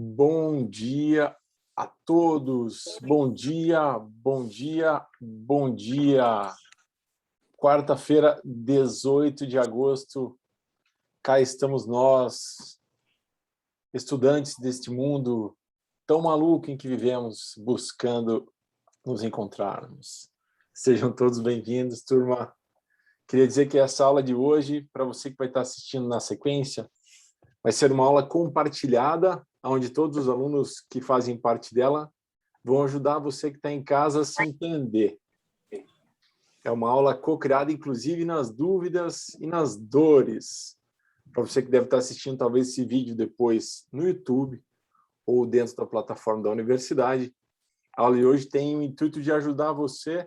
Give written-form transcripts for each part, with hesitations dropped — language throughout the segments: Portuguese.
Bom dia a todos. Bom dia, bom dia, bom dia. Quarta-feira, 18 de agosto, cá estamos nós, estudantes deste mundo tão maluco em que vivemos, buscando nos encontrarmos. Sejam todos bem-vindos, turma. Queria dizer que essa aula de hoje, para você que vai estar assistindo na sequência, vai ser uma aula compartilhada, onde todos os alunos que fazem parte dela vão ajudar você que está em casa a se entender. É uma aula co-criada, inclusive, nas dúvidas e nas dores. Para você que deve estar assistindo, talvez, esse vídeo depois no YouTube ou dentro da plataforma da universidade, a aula de hoje tem o intuito de ajudar você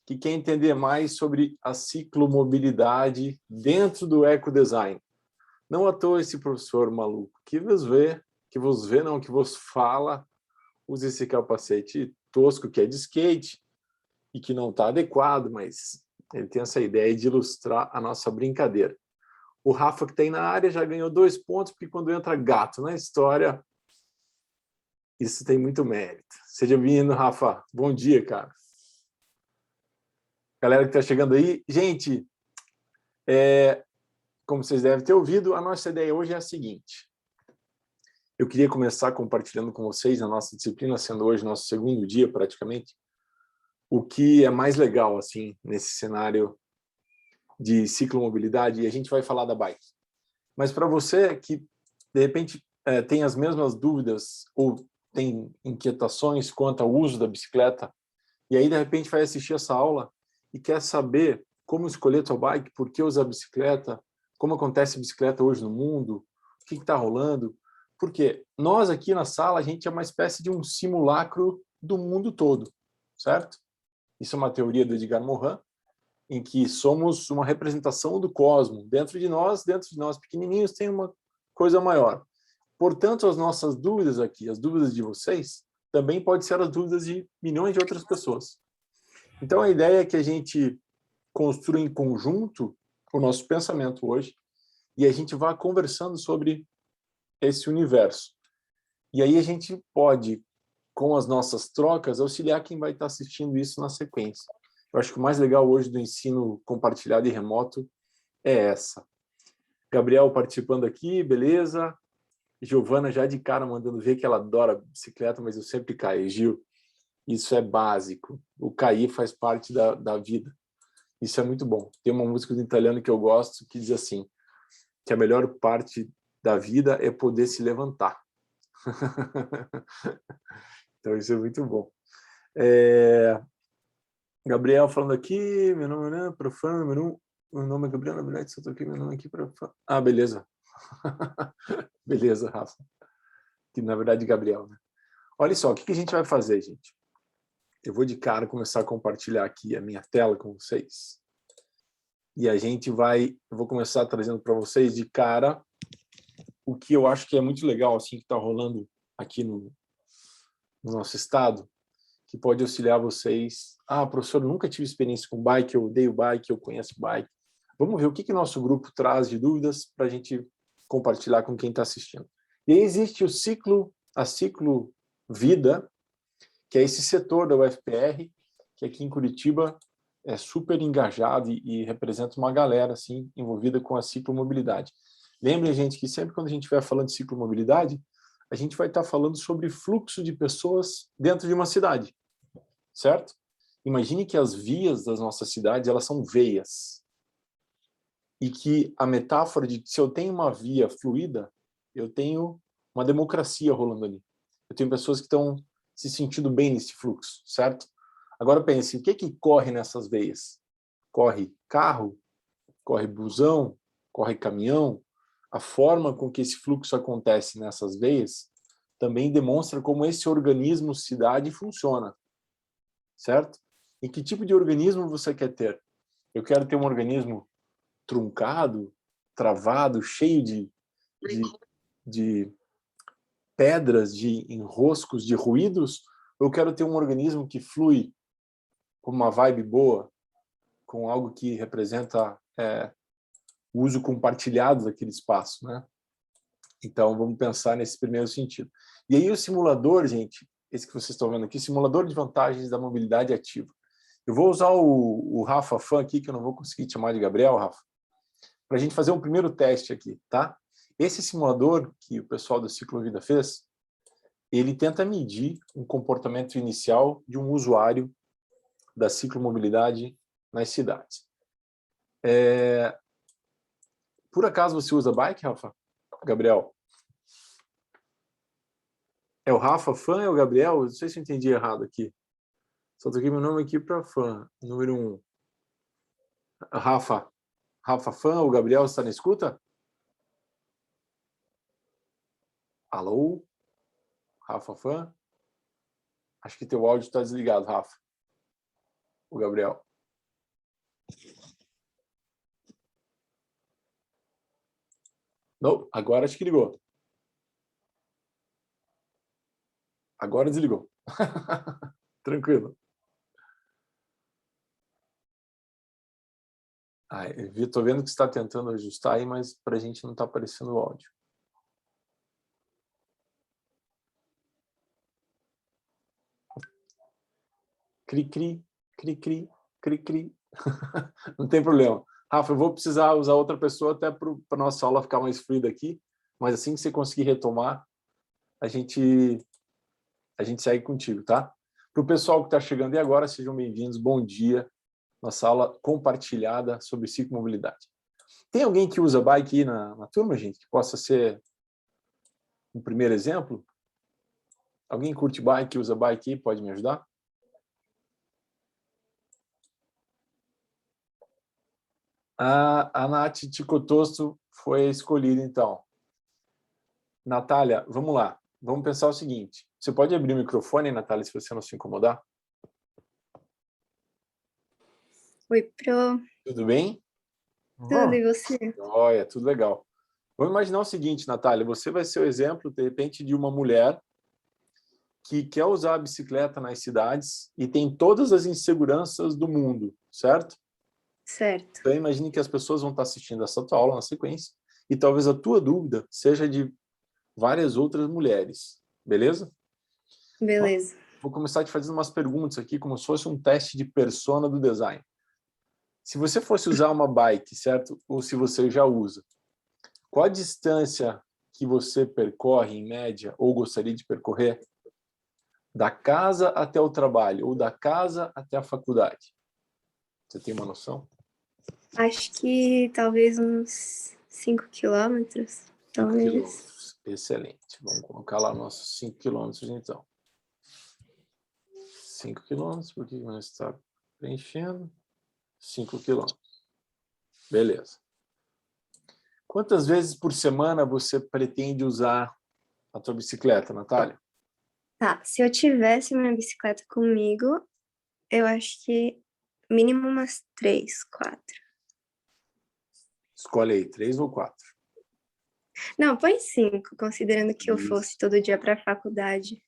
que quer entender mais sobre a ciclomobilidade dentro do ecodesign. Não à toa esse professor maluco que vos fala, usa esse capacete tosco que é de skate e que não está adequado, mas ele tem essa ideia de ilustrar a nossa brincadeira. O Rafa, que está aí na área, já ganhou 2 pontos, porque quando entra gato na história, isso tem muito mérito. Seja bem-vindo, Rafa. Bom dia, cara. Galera que está chegando aí, gente, como vocês devem ter ouvido, a nossa ideia hoje é a seguinte. Eu queria começar compartilhando com vocês a nossa disciplina, sendo hoje nosso segundo dia, praticamente, o que é mais legal, assim, nesse cenário de ciclomobilidade, e a gente vai falar da bike. Mas para você que, de repente, tem as mesmas dúvidas ou tem inquietações quanto ao uso da bicicleta, e aí, de repente, vai assistir essa aula e quer saber como escolher sua bike, por que usar bicicleta, como acontece a bicicleta hoje no mundo, o que está rolando. Porque nós aqui na sala, a gente é uma espécie de um simulacro do mundo todo, certo? Isso é uma teoria do Edgar Morin, em que somos uma representação do cosmos. Dentro de nós pequenininhos, tem uma coisa maior. Portanto, as nossas dúvidas aqui, as dúvidas de vocês, também podem ser as dúvidas de milhões de outras pessoas. Então, a ideia é que a gente construa em conjunto o nosso pensamento hoje e a gente vá conversando sobre esse universo. E aí a gente pode, com as nossas trocas, auxiliar quem vai estar assistindo isso na sequência. Eu acho que o mais legal hoje do ensino compartilhado e remoto é essa. Gabriel participando aqui, beleza. Giovana já de cara mandando ver que ela adora bicicleta, mas eu sempre caio. Gil, isso é básico. O cair faz parte da vida. Isso é muito bom. Tem uma música do italiano que eu gosto que diz assim, que a melhor parte da vida é poder se levantar. Então isso é muito bom. Gabriel falando aqui, meu nome é profano, meu nome é Gabriel, na verdade, só estou aqui, meu nome é aqui profano. Ah, beleza. Beleza, Rafa. Que na verdade, Gabriel, né? Olha só, o que a gente vai fazer, gente? Eu vou de cara começar a compartilhar aqui a minha tela com vocês. E a gente vai, eu vou começar trazendo para vocês de cara o que eu acho que é muito legal, assim, que está rolando aqui no nosso estado, que pode auxiliar vocês. Ah, professor, eu nunca tive experiência com bike, eu odeio bike, eu conheço bike. Vamos ver o que nosso grupo traz de dúvidas para a gente compartilhar com quem está assistindo. E aí existe a ciclo vida, que é esse setor da UFPR, que aqui em Curitiba é super engajado e representa uma galera assim, envolvida com a ciclomobilidade. Lembrem, gente, que sempre quando a gente estiver falando de ciclomobilidade, a gente vai estar falando sobre fluxo de pessoas dentro de uma cidade, certo? Imagine que as vias das nossas cidades, elas são veias. E que a metáfora de que se eu tenho uma via fluida, eu tenho uma democracia rolando ali. Eu tenho pessoas que estão se sentindo bem nesse fluxo, certo? Agora pense, o que corre nessas veias? Corre carro? Corre busão? Corre caminhão? A forma com que esse fluxo acontece nessas veias também demonstra como esse organismo cidade funciona, certo? E que tipo de organismo você quer ter? Eu quero ter um organismo truncado, travado, cheio de pedras, de enroscos, de ruídos, ou eu quero ter um organismo que flui com uma vibe boa, com algo que representa o uso compartilhado daquele espaço, né? Então, vamos pensar nesse primeiro sentido. E aí o simulador, gente, esse que vocês estão vendo aqui, simulador de vantagens da mobilidade ativa. Eu vou usar o Rafa Fan aqui, que eu não vou conseguir te chamar de Gabriel, Rafa, para a gente fazer um primeiro teste aqui, tá? Esse simulador que o pessoal do Ciclovida fez, ele tenta medir um comportamento inicial de um usuário da ciclomobilidade nas cidades. Por acaso você usa bike, Rafa? Gabriel? É o Rafa Fan, é o Gabriel? Não sei se eu entendi errado aqui. Só troquei meu nome aqui para Fan, número 1. Rafa Fan, o Gabriel está na escuta? Alô? Rafa Fan? Acho que teu áudio está desligado, Rafa. O Gabriel. Não, agora acho que ligou. Agora desligou. Tranquilo. Estou vendo que você está tentando ajustar aí, mas para a gente não está aparecendo o áudio. Cri-cri, cri-cri, cri-cri. Não tem problema. Rafa, eu vou precisar usar outra pessoa até para a nossa aula ficar mais fluida aqui, mas assim que você conseguir retomar, a gente segue contigo, tá? Para o pessoal que está chegando e agora, sejam bem-vindos, bom dia. Nossa aula compartilhada sobre ciclomobilidade. Tem alguém que usa bike aí na turma, gente, que possa ser um primeiro exemplo? Alguém curte bike, usa bike aí, pode me ajudar? A Nath Ticotosto foi escolhida, então. Natália, vamos lá. Vamos pensar o seguinte. Você pode abrir o microfone, Natália, se você não se incomodar? Oi, Pro. Tudo bem? Tudo, e você? Olha, tudo legal. Vamos imaginar o seguinte, Natália, você vai ser o exemplo, de repente, de uma mulher que quer usar a bicicleta nas cidades e tem todas as inseguranças do mundo, certo? Certo. Então, imagine que as pessoas vão estar assistindo essa tua aula na sequência e talvez a tua dúvida seja de várias outras mulheres, beleza? Beleza. Vou começar te fazendo umas perguntas aqui, como se fosse um teste de persona do design. Se você fosse usar uma bike, certo? Ou se você já usa, qual a distância que você percorre, em média, ou gostaria de percorrer, da casa até o trabalho, ou da casa até a faculdade? Você tem uma noção? Acho que talvez uns 5 quilômetros, 5 talvez. quilômetros. Excelente. Vamos colocar lá nossos 5 quilômetros, então. 5 quilômetros, porque nós está preenchendo. 5 quilômetros. Beleza. Quantas vezes por semana você pretende usar a tua bicicleta, Natália? Tá, se eu tivesse uma bicicleta comigo, eu acho que mínimo umas 3, 4. Escolhe aí, 3 ou 4. Não, põe 5, considerando que eu fosse Isso. todo dia para a faculdade.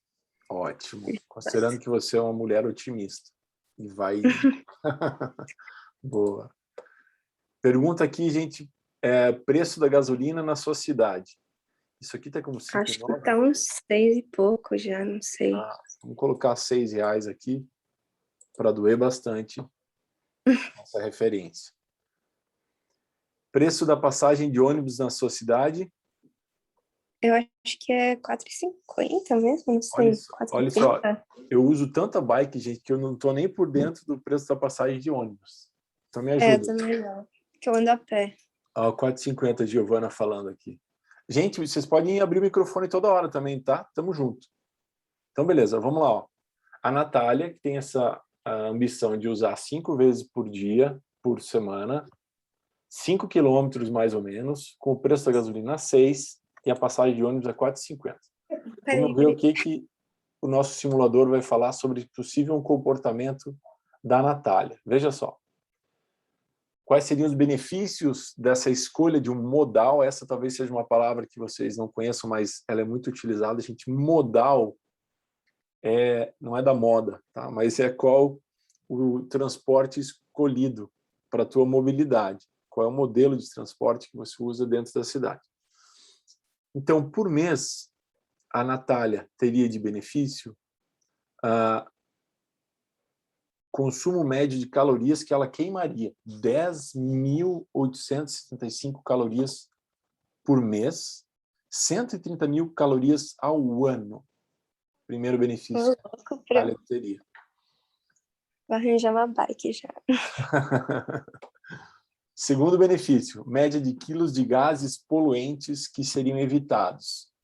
Ótimo. Considerando que você é uma mulher otimista. E vai... Boa. Pergunta aqui, gente, preço da gasolina na sua cidade. Isso aqui tá como 5,9? Acho que tá uns 6 e pouco já, não sei. Vamos colocar R$6 aqui para doer bastante essa referência. Preço da passagem de ônibus na sua cidade? Eu acho que é 4,50 mesmo, não sei. Olha só, eu uso tanta bike, gente, que eu não estou nem por dentro do preço da passagem de ônibus. Então me ajuda. Eu também não, que eu ando a pé. 4,50, Giovana falando aqui. Gente, vocês podem abrir o microfone toda hora também, tá? Tamo junto. Então, beleza, vamos lá. Ó. A Natália, que tem essa ambição de usar 5 vezes por dia, por semana, 5 quilômetros mais ou menos, com o preço da gasolina a 6 e a passagem de ônibus a 4,50. Vamos ver o que o nosso simulador vai falar sobre possível comportamento da Natália. Veja só. Quais seriam os benefícios dessa escolha de um modal? Essa talvez seja uma palavra que vocês não conheçam, mas ela é muito utilizada. Gente, modal não é da moda, tá? Mas é qual o transporte escolhido para a tua mobilidade. Qual é o modelo de transporte que você usa dentro da cidade. Então, por mês, a Natália teria de benefício consumo médio de calorias que ela queimaria, 10.875 calorias por mês, 130.000 calorias ao ano. Primeiro benefício que a Natália teria. Vou arranjar uma bike já. Segundo benefício, média de quilos de gases poluentes que seriam evitados.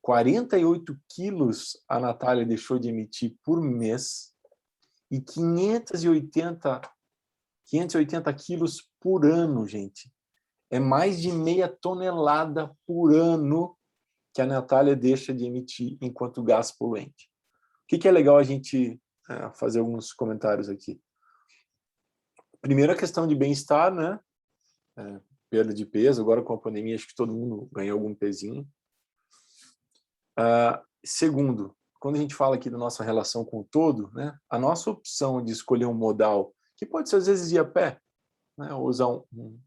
48 quilos a Natália deixou de emitir por mês e 580 quilos por ano, gente. É mais de meia tonelada por ano que a Natália deixa de emitir enquanto gás poluente. O que é legal a gente fazer alguns comentários aqui? Primeiro, a questão de bem-estar, né? Perda de peso, agora com a pandemia, acho que todo mundo ganhou algum pezinho. Segundo, quando a gente fala aqui da nossa relação com o todo, né? A nossa opção de escolher um modal, que pode ser às vezes ir a pé, né? Ou usar um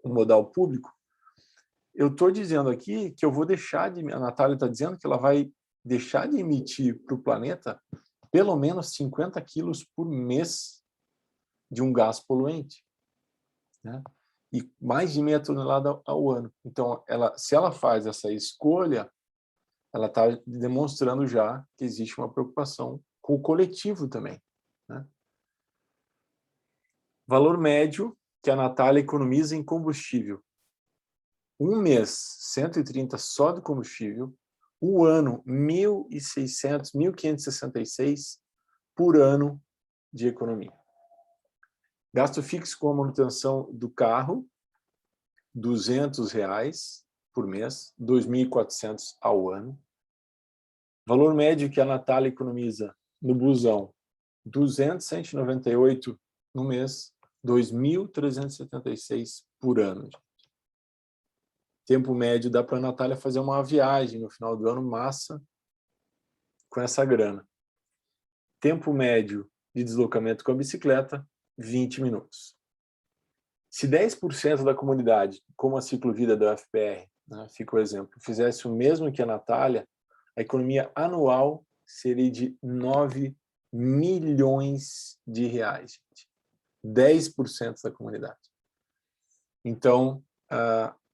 modal público, eu estou dizendo aqui que eu vou deixar de... A Natália está dizendo que ela vai deixar de emitir para o planeta pelo menos 50 quilos por mês de um gás poluente, né? E mais de meia tonelada ao ano. Então, se ela faz essa escolha, ela está demonstrando já que existe uma preocupação com o coletivo também, né? Valor médio que a Natália economiza em combustível. Um mês, 130 só do combustível. O ano, 1.600, 1.566 por ano de economia. Gasto fixo com a manutenção do carro, R$200 por mês, 2.400 ao ano. Valor médio que a Natália economiza no busão, 298 no mês, 2.376 por ano. Tempo médio dá para a Natália fazer uma viagem no final do ano, massa, com essa grana. Tempo médio de deslocamento com a bicicleta, 20 minutos. Se 10% da comunidade, como a ciclovida da UFPR, né, fica o exemplo, fizesse o mesmo que a Natália, a economia anual seria de 9 milhões de reais. 10% da comunidade. Então,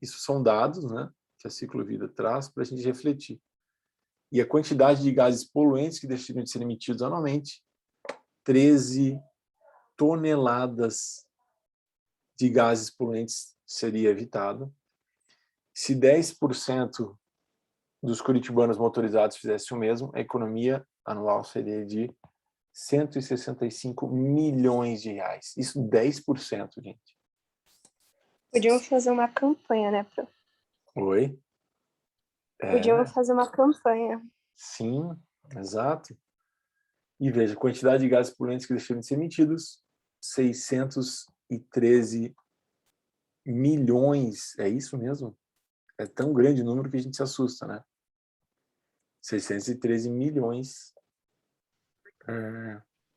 isso são dados, né, que a ciclovida traz para a gente refletir. E a quantidade de gases poluentes que deixam de ser emitidos anualmente, 13 toneladas de gases poluentes seria evitado. Se 10% dos curitibanos motorizados fizessem o mesmo, a economia anual seria de 165 milhões de reais. Isso 10%, gente. Podíamos fazer uma campanha, né, Pro? Oi? Podíamos fazer uma campanha. Sim, exato. E veja, a quantidade de gases poluentes que deixaram de ser emitidos, 613 milhões. É isso mesmo? É tão grande o número que a gente se assusta, né? 613 milhões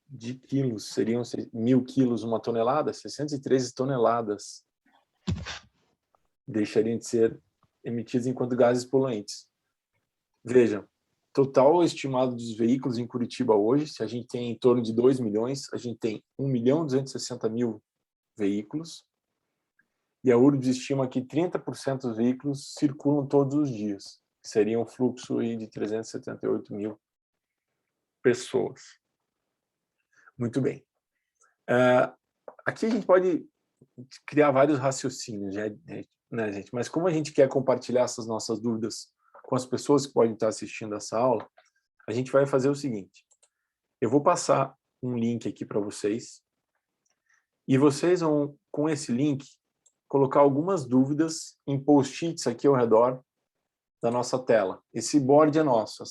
de quilos. Seriam 1.000 quilos uma tonelada? 613 toneladas deixariam de ser emitidos enquanto gases poluentes. Veja, total estimado dos veículos em Curitiba hoje, se a gente tem em torno de 2 milhões, a gente tem 1.260.000 veículos, e a URBS estima que 30% dos veículos circulam todos os dias, que seria um fluxo aí de 378 mil pessoas. Muito bem. Aqui a gente pode criar vários raciocínios, né, gente? Mas como a gente quer compartilhar essas nossas dúvidas com as pessoas que podem estar assistindo essa aula, a gente vai fazer o seguinte. Eu vou passar um link aqui para vocês e vocês vão, com esse link, colocar algumas dúvidas em post-its aqui ao redor da nossa tela. Esse board é nosso,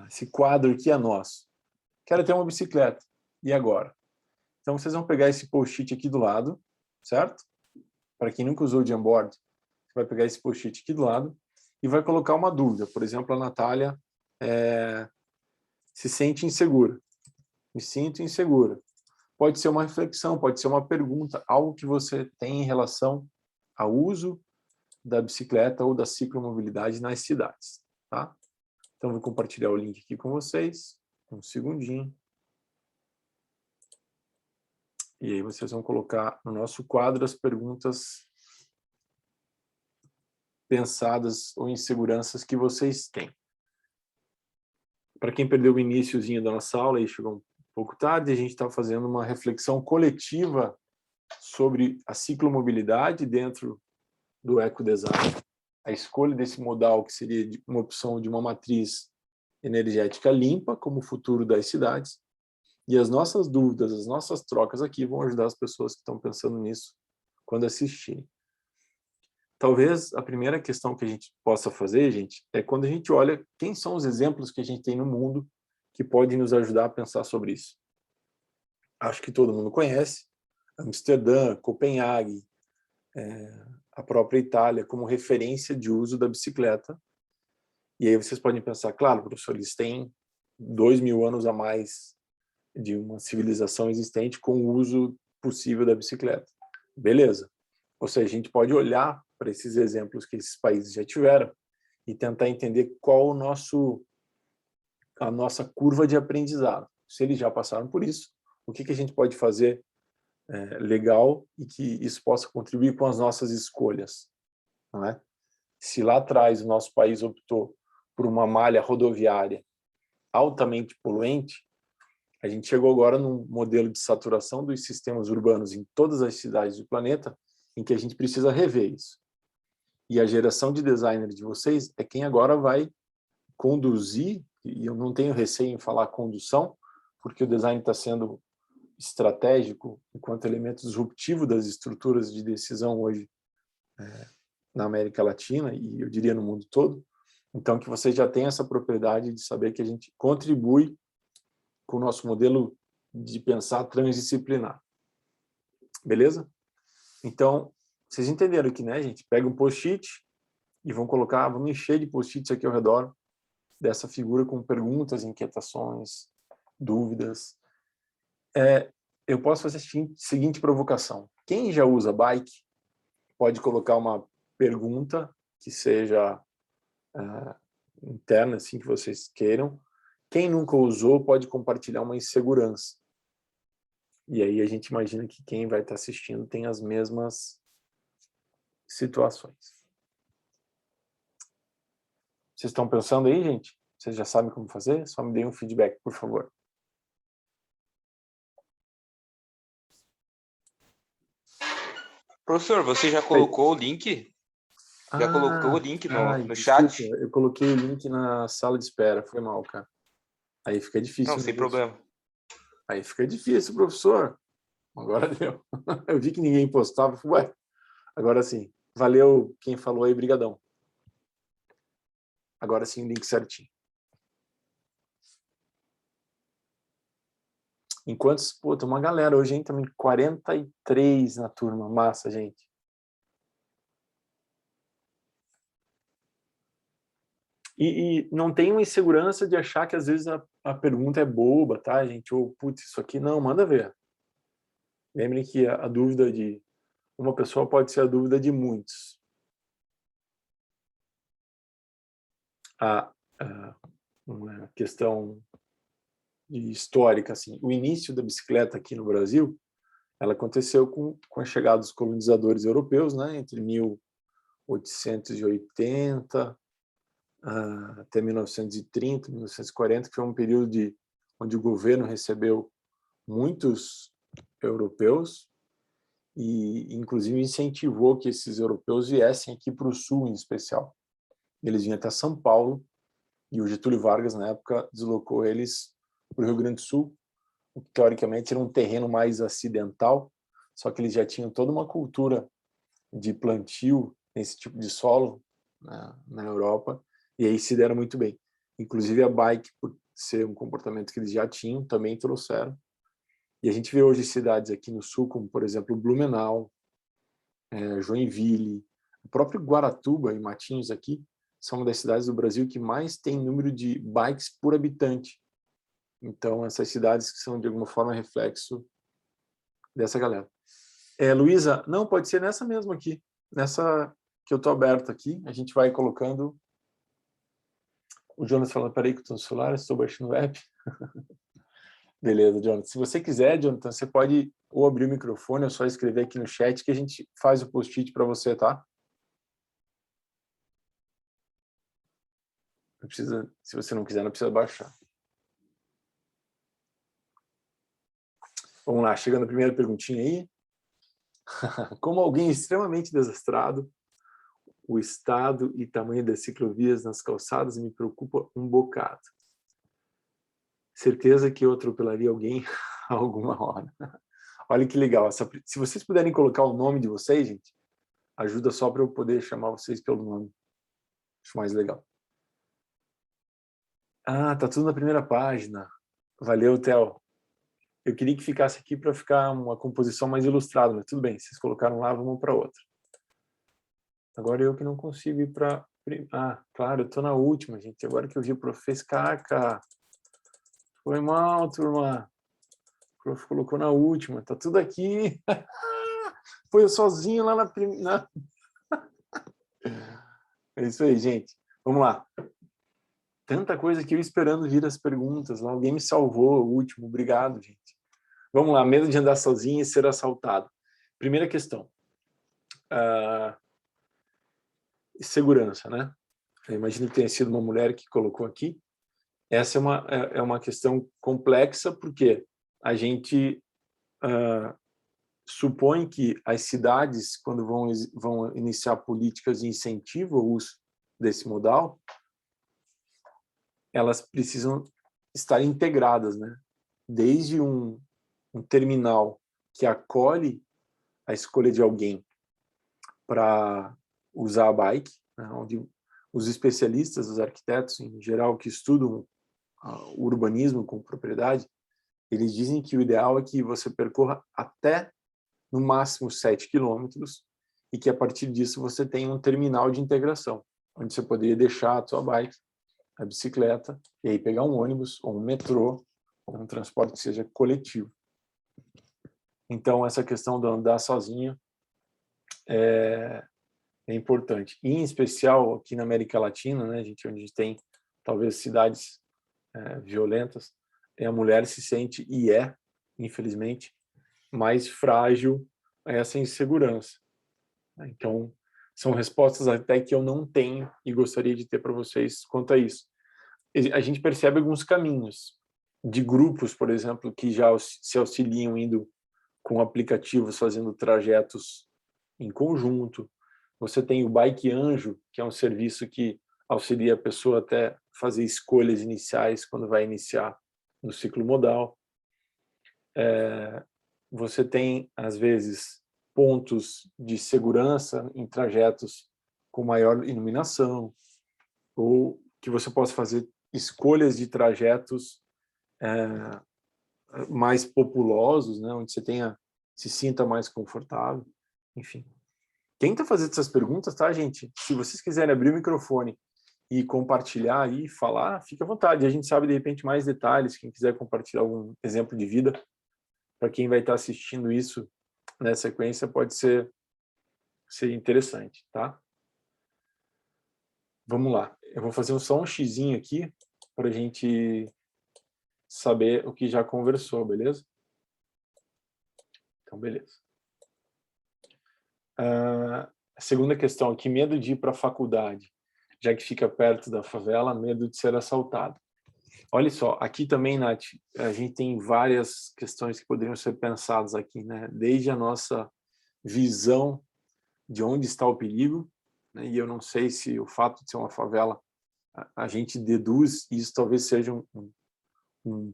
esse quadro aqui é nosso. Quero ter uma bicicleta. E agora? Então, vocês vão pegar esse post-it aqui do lado, certo? Para quem nunca usou o Jamboard, você vai pegar esse post-it aqui do lado e vai colocar uma dúvida. Por exemplo, a Natália se sente insegura. Me sinto insegura. Pode ser uma reflexão, pode ser uma pergunta, algo que você tem em relação ao uso da bicicleta ou da ciclomobilidade nas cidades, tá? Então, vou compartilhar o link aqui com vocês, um segundinho. E aí vocês vão colocar no nosso quadro as perguntas pensadas ou inseguranças que vocês têm. Para quem perdeu o iniciozinho da nossa aula e chegou um pouco tarde, a gente está fazendo uma reflexão coletiva sobre a ciclomobilidade dentro do ecodesign, a escolha desse modal que seria uma opção de uma matriz energética limpa como o futuro das cidades, e as nossas dúvidas, as nossas trocas aqui vão ajudar as pessoas que estão pensando nisso quando assistirem. Talvez a primeira questão que a gente possa fazer, gente, é quando a gente olha quem são os exemplos que a gente tem no mundo que podem nos ajudar a pensar sobre isso. Acho que todo mundo conhece Amsterdã, Copenhague, a própria Itália como referência de uso da bicicleta. E aí vocês podem pensar, claro, professor, eles têm 2000 anos a mais de uma civilização existente com o uso possível da bicicleta. Beleza. Ou seja, a gente pode olhar para esses exemplos que esses países já tiveram e tentar entender qual a nossa curva de aprendizado. Se eles já passaram por isso, o que a gente pode fazer legal e que isso possa contribuir com as nossas escolhas, não é? Se lá atrás o nosso país optou por uma malha rodoviária altamente poluente, a gente chegou agora num modelo de saturação dos sistemas urbanos em todas as cidades do planeta, em que a gente precisa rever isso. E a geração de designer de vocês é quem agora vai conduzir, e eu não tenho receio em falar condução, porque o design está sendo estratégico enquanto elemento disruptivo das estruturas de decisão hoje na América Latina e eu diria no mundo todo. Então, que vocês já tenham essa propriedade de saber que a gente contribui com o nosso modelo de pensar transdisciplinar. Beleza? Então, vocês entenderam aqui, né, gente? Pega um post-it e vamos encher de post-its aqui ao redor dessa figura com perguntas, inquietações, dúvidas. Eu posso fazer a seguinte provocação. Quem já usa bike pode colocar uma pergunta que seja interna, assim, que vocês queiram. Quem nunca usou pode compartilhar uma insegurança. E aí a gente imagina que quem vai estar assistindo tem as mesmas situações. Vocês estão pensando aí, gente? Vocês já sabem como fazer? Só me deem um feedback, por favor. Professor, você já colocou o link? Já colocou o link no desculpa, chat? eu coloquei o link na sala de espera, foi mal, cara. Aí fica difícil. Não, sem problema. Aí fica difícil, professor. Agora deu. Eu vi que ninguém postava, falei, ué, agora sim. Valeu quem falou aí, brigadão. Agora sim, link certinho. Enquanto, pô, tem uma galera hoje, hein, também 43 na turma, massa, gente. E não tem uma insegurança de achar que às vezes a pergunta é boba, tá, gente? Ou, putz, isso aqui não, manda ver. Lembrem que a dúvida de uma pessoa pode ser a dúvida de muitos. Uma questão histórica, assim, o início da bicicleta aqui no Brasil, ela aconteceu com a chegada dos colonizadores europeus, né, entre 1880 até 1930, 1940, que foi um período onde o governo recebeu muitos europeus e, inclusive, incentivou que esses europeus viessem aqui para o sul, em especial. Eles vinham até São Paulo e o Getúlio Vargas, na época, deslocou eles para o Rio Grande do Sul, o que, teoricamente, era um terreno mais acidental, só que eles já tinham toda uma cultura de plantio nesse tipo de solo na Europa, e aí se deram muito bem. Inclusive a bike, por ser um comportamento que eles já tinham, também trouxeram. E a gente vê hoje cidades aqui no sul, como por exemplo Blumenau, Joinville, o próprio Guaratuba e Matinhos aqui, são uma das cidades do Brasil que mais tem número de bikes por habitante. Então essas cidades que são de alguma forma reflexo dessa galera. Luísa, não, pode ser nessa mesmo aqui, nessa que eu estou aberto aqui. A gente vai colocando... O Jonas falando, peraí que eu estou no celular, estou baixando o app. Beleza, Jonathan. Se você quiser, Jonathan, você pode ou abrir o microfone ou só escrever aqui no chat que a gente faz o post-it para você, tá? Não precisa, se você não quiser, não precisa baixar. Vamos lá, chegando a primeira perguntinha aí. Como alguém extremamente desastrado, o estado e tamanho das ciclovias nas calçadas me preocupa um bocado. Certeza que eu atropelaria alguém a alguma hora. Olha que legal. Se vocês puderem colocar o nome de vocês, gente, ajuda só para eu poder chamar vocês pelo nome. Acho mais legal. Ah, tá tudo na primeira página. Valeu, Theo. Eu queria que ficasse aqui para ficar uma composição mais ilustrada, mas tudo bem. Vocês colocaram lá, vamos para outra. Agora eu que não consigo ir para... Ah, claro, eu tô na última, gente. Agora que eu vi o prof. Fez caca. Foi mal, turma. O prof. Colocou na última. Tá tudo aqui. Foi eu sozinho lá na primeira... É isso aí, gente. Vamos lá. Tanta coisa que eu esperando vir as perguntas. Lá alguém me salvou, o último. Obrigado, gente. Vamos lá. Medo de andar sozinho e ser assaltado. Primeira questão. Segurança, né? Eu imagino que tenha sido uma mulher que colocou aqui. Essa é uma questão complexa, porque a gente supõe que as cidades, quando vão iniciar políticas de incentivo ao uso desse modal, elas precisam estar integradas, né? Desde um terminal que acolhe a escolha de alguém para usar a bike, né? Onde os especialistas, os arquitetos em geral que estudam o urbanismo com propriedade, eles dizem que o ideal é que você percorra até no máximo 7 quilômetros e que a partir disso você tenha um terminal de integração, onde você poderia deixar a sua bike, a bicicleta, e aí pegar um ônibus ou um metrô, ou um transporte que seja coletivo. Então, essa questão de andar sozinho é importante. E, em especial aqui na América Latina, né, onde a gente tem talvez cidades violentas, a mulher se sente, e infelizmente, mais frágil a essa insegurança. Então, são respostas até que eu não tenho e gostaria de ter para vocês quanto a isso. A gente percebe alguns caminhos de grupos, por exemplo, que já se auxiliam indo com aplicativos, fazendo trajetos em conjunto. Você tem o Bike Anjo, que é um serviço que auxilia a pessoa até fazer escolhas iniciais quando vai iniciar no ciclo modal. Você tem, às vezes, pontos de segurança em trajetos com maior iluminação, ou que você possa fazer escolhas de trajetos mais populosos, né, onde você se sinta mais confortável, enfim. Tenta fazer essas perguntas, tá, gente? Se vocês quiserem abrir o microfone e compartilhar e falar, fique à vontade. A gente sabe, de repente, mais detalhes. Quem quiser compartilhar algum exemplo de vida, para quem vai estar assistindo isso na sequência, pode ser interessante, tá? Vamos lá. Eu vou fazer só um xizinho aqui para a gente saber o que já conversou, beleza? Então, beleza. A segunda questão aqui, medo de ir para a faculdade, já que fica perto da favela, medo de ser assaltado. Olha só, aqui também, Nath, a gente tem várias questões que poderiam ser pensadas aqui, né? Desde a nossa visão de onde está o perigo, né? E eu não sei se o fato de ser uma favela, a gente deduz, e isso talvez seja um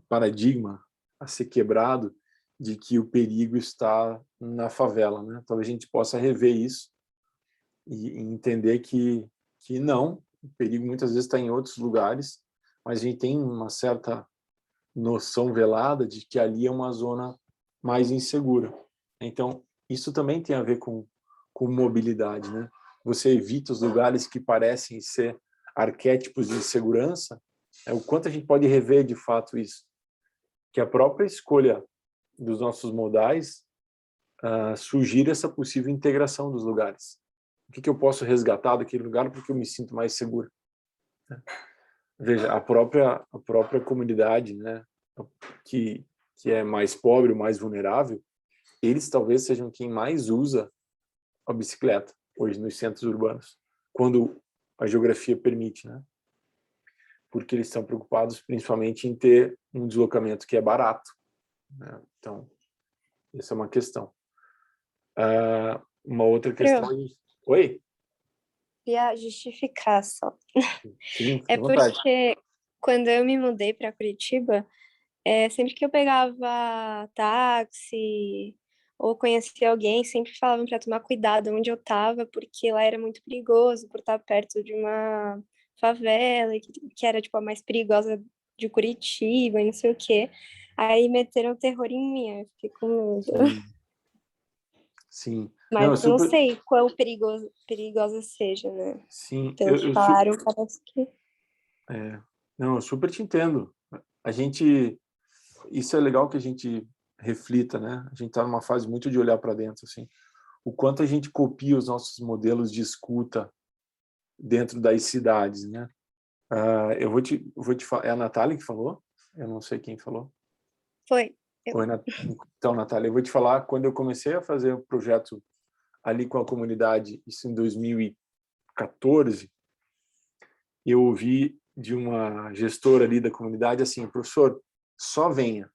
paradigma a ser quebrado, de que o perigo está na favela, né? Talvez a gente possa rever isso e entender que não, o perigo muitas vezes está em outros lugares, mas a gente tem uma certa noção velada de que ali é uma zona mais insegura. Então, isso também tem a ver com mobilidade, né? Você evita os lugares que parecem ser arquétipos de insegurança, o quanto a gente pode rever de fato isso. Que a própria escolha dos nossos modais sugira essa possível integração dos lugares. O que eu posso resgatar daquele lugar porque eu me sinto mais seguro, né? Veja, a própria comunidade, né, que é mais pobre, mais vulnerável, eles talvez sejam quem mais usa a bicicleta hoje nos centros urbanos, quando a geografia permite, né? Porque eles estão preocupados principalmente em ter um deslocamento que é barato, né? Então, essa é uma questão. Uma outra questão... Oi? Ia justificar só. Sim, fica É à vontade. porque quando eu me mudei para Curitiba, sempre que eu pegava táxi ou conhecia alguém, sempre falavam para tomar cuidado onde eu tava, porque lá era muito perigoso, por estar perto de uma favela, que era tipo a mais perigosa de Curitiba, e não sei o quê. Aí meteram terror em mim, eu fiquei com medo. Sim, sim. Não, Mas não sei quão perigosa seja, né? sim, Pelo que falaram, parece que... não, eu super te entendo. A gente, isso é legal que a gente reflita, né? A gente está numa fase muito de olhar para dentro, assim. O quanto a gente copia os nossos modelos de escuta dentro das cidades, né? Eu vou te falar, é a Natália que falou? Eu não sei quem falou. Foi. Oi, então, Natália, eu vou te falar, quando eu comecei a fazer o projeto ali com a comunidade, isso em 2014, eu ouvi de uma gestora ali da comunidade assim: professor, só venha.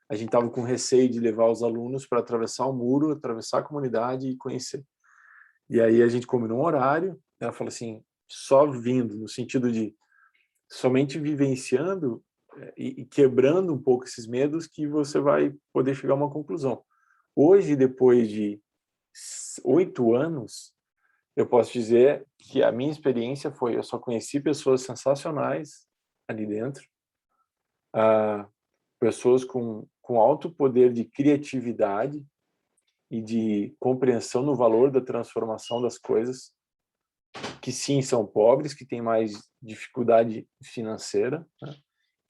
A gente estava com receio de levar os alunos para atravessar o muro, atravessar a comunidade e conhecer. E aí a gente combinou um horário, ela falou assim: só vindo, no sentido de somente vivenciando e quebrando um pouco esses medos que você vai poder chegar a uma conclusão. Hoje, depois de 8 anos, eu posso dizer que a minha experiência foi, eu só conheci pessoas sensacionais ali dentro, pessoas com alto poder de criatividade e de compreensão no valor da transformação das coisas, que sim são pobres, que têm mais dificuldade financeira, né?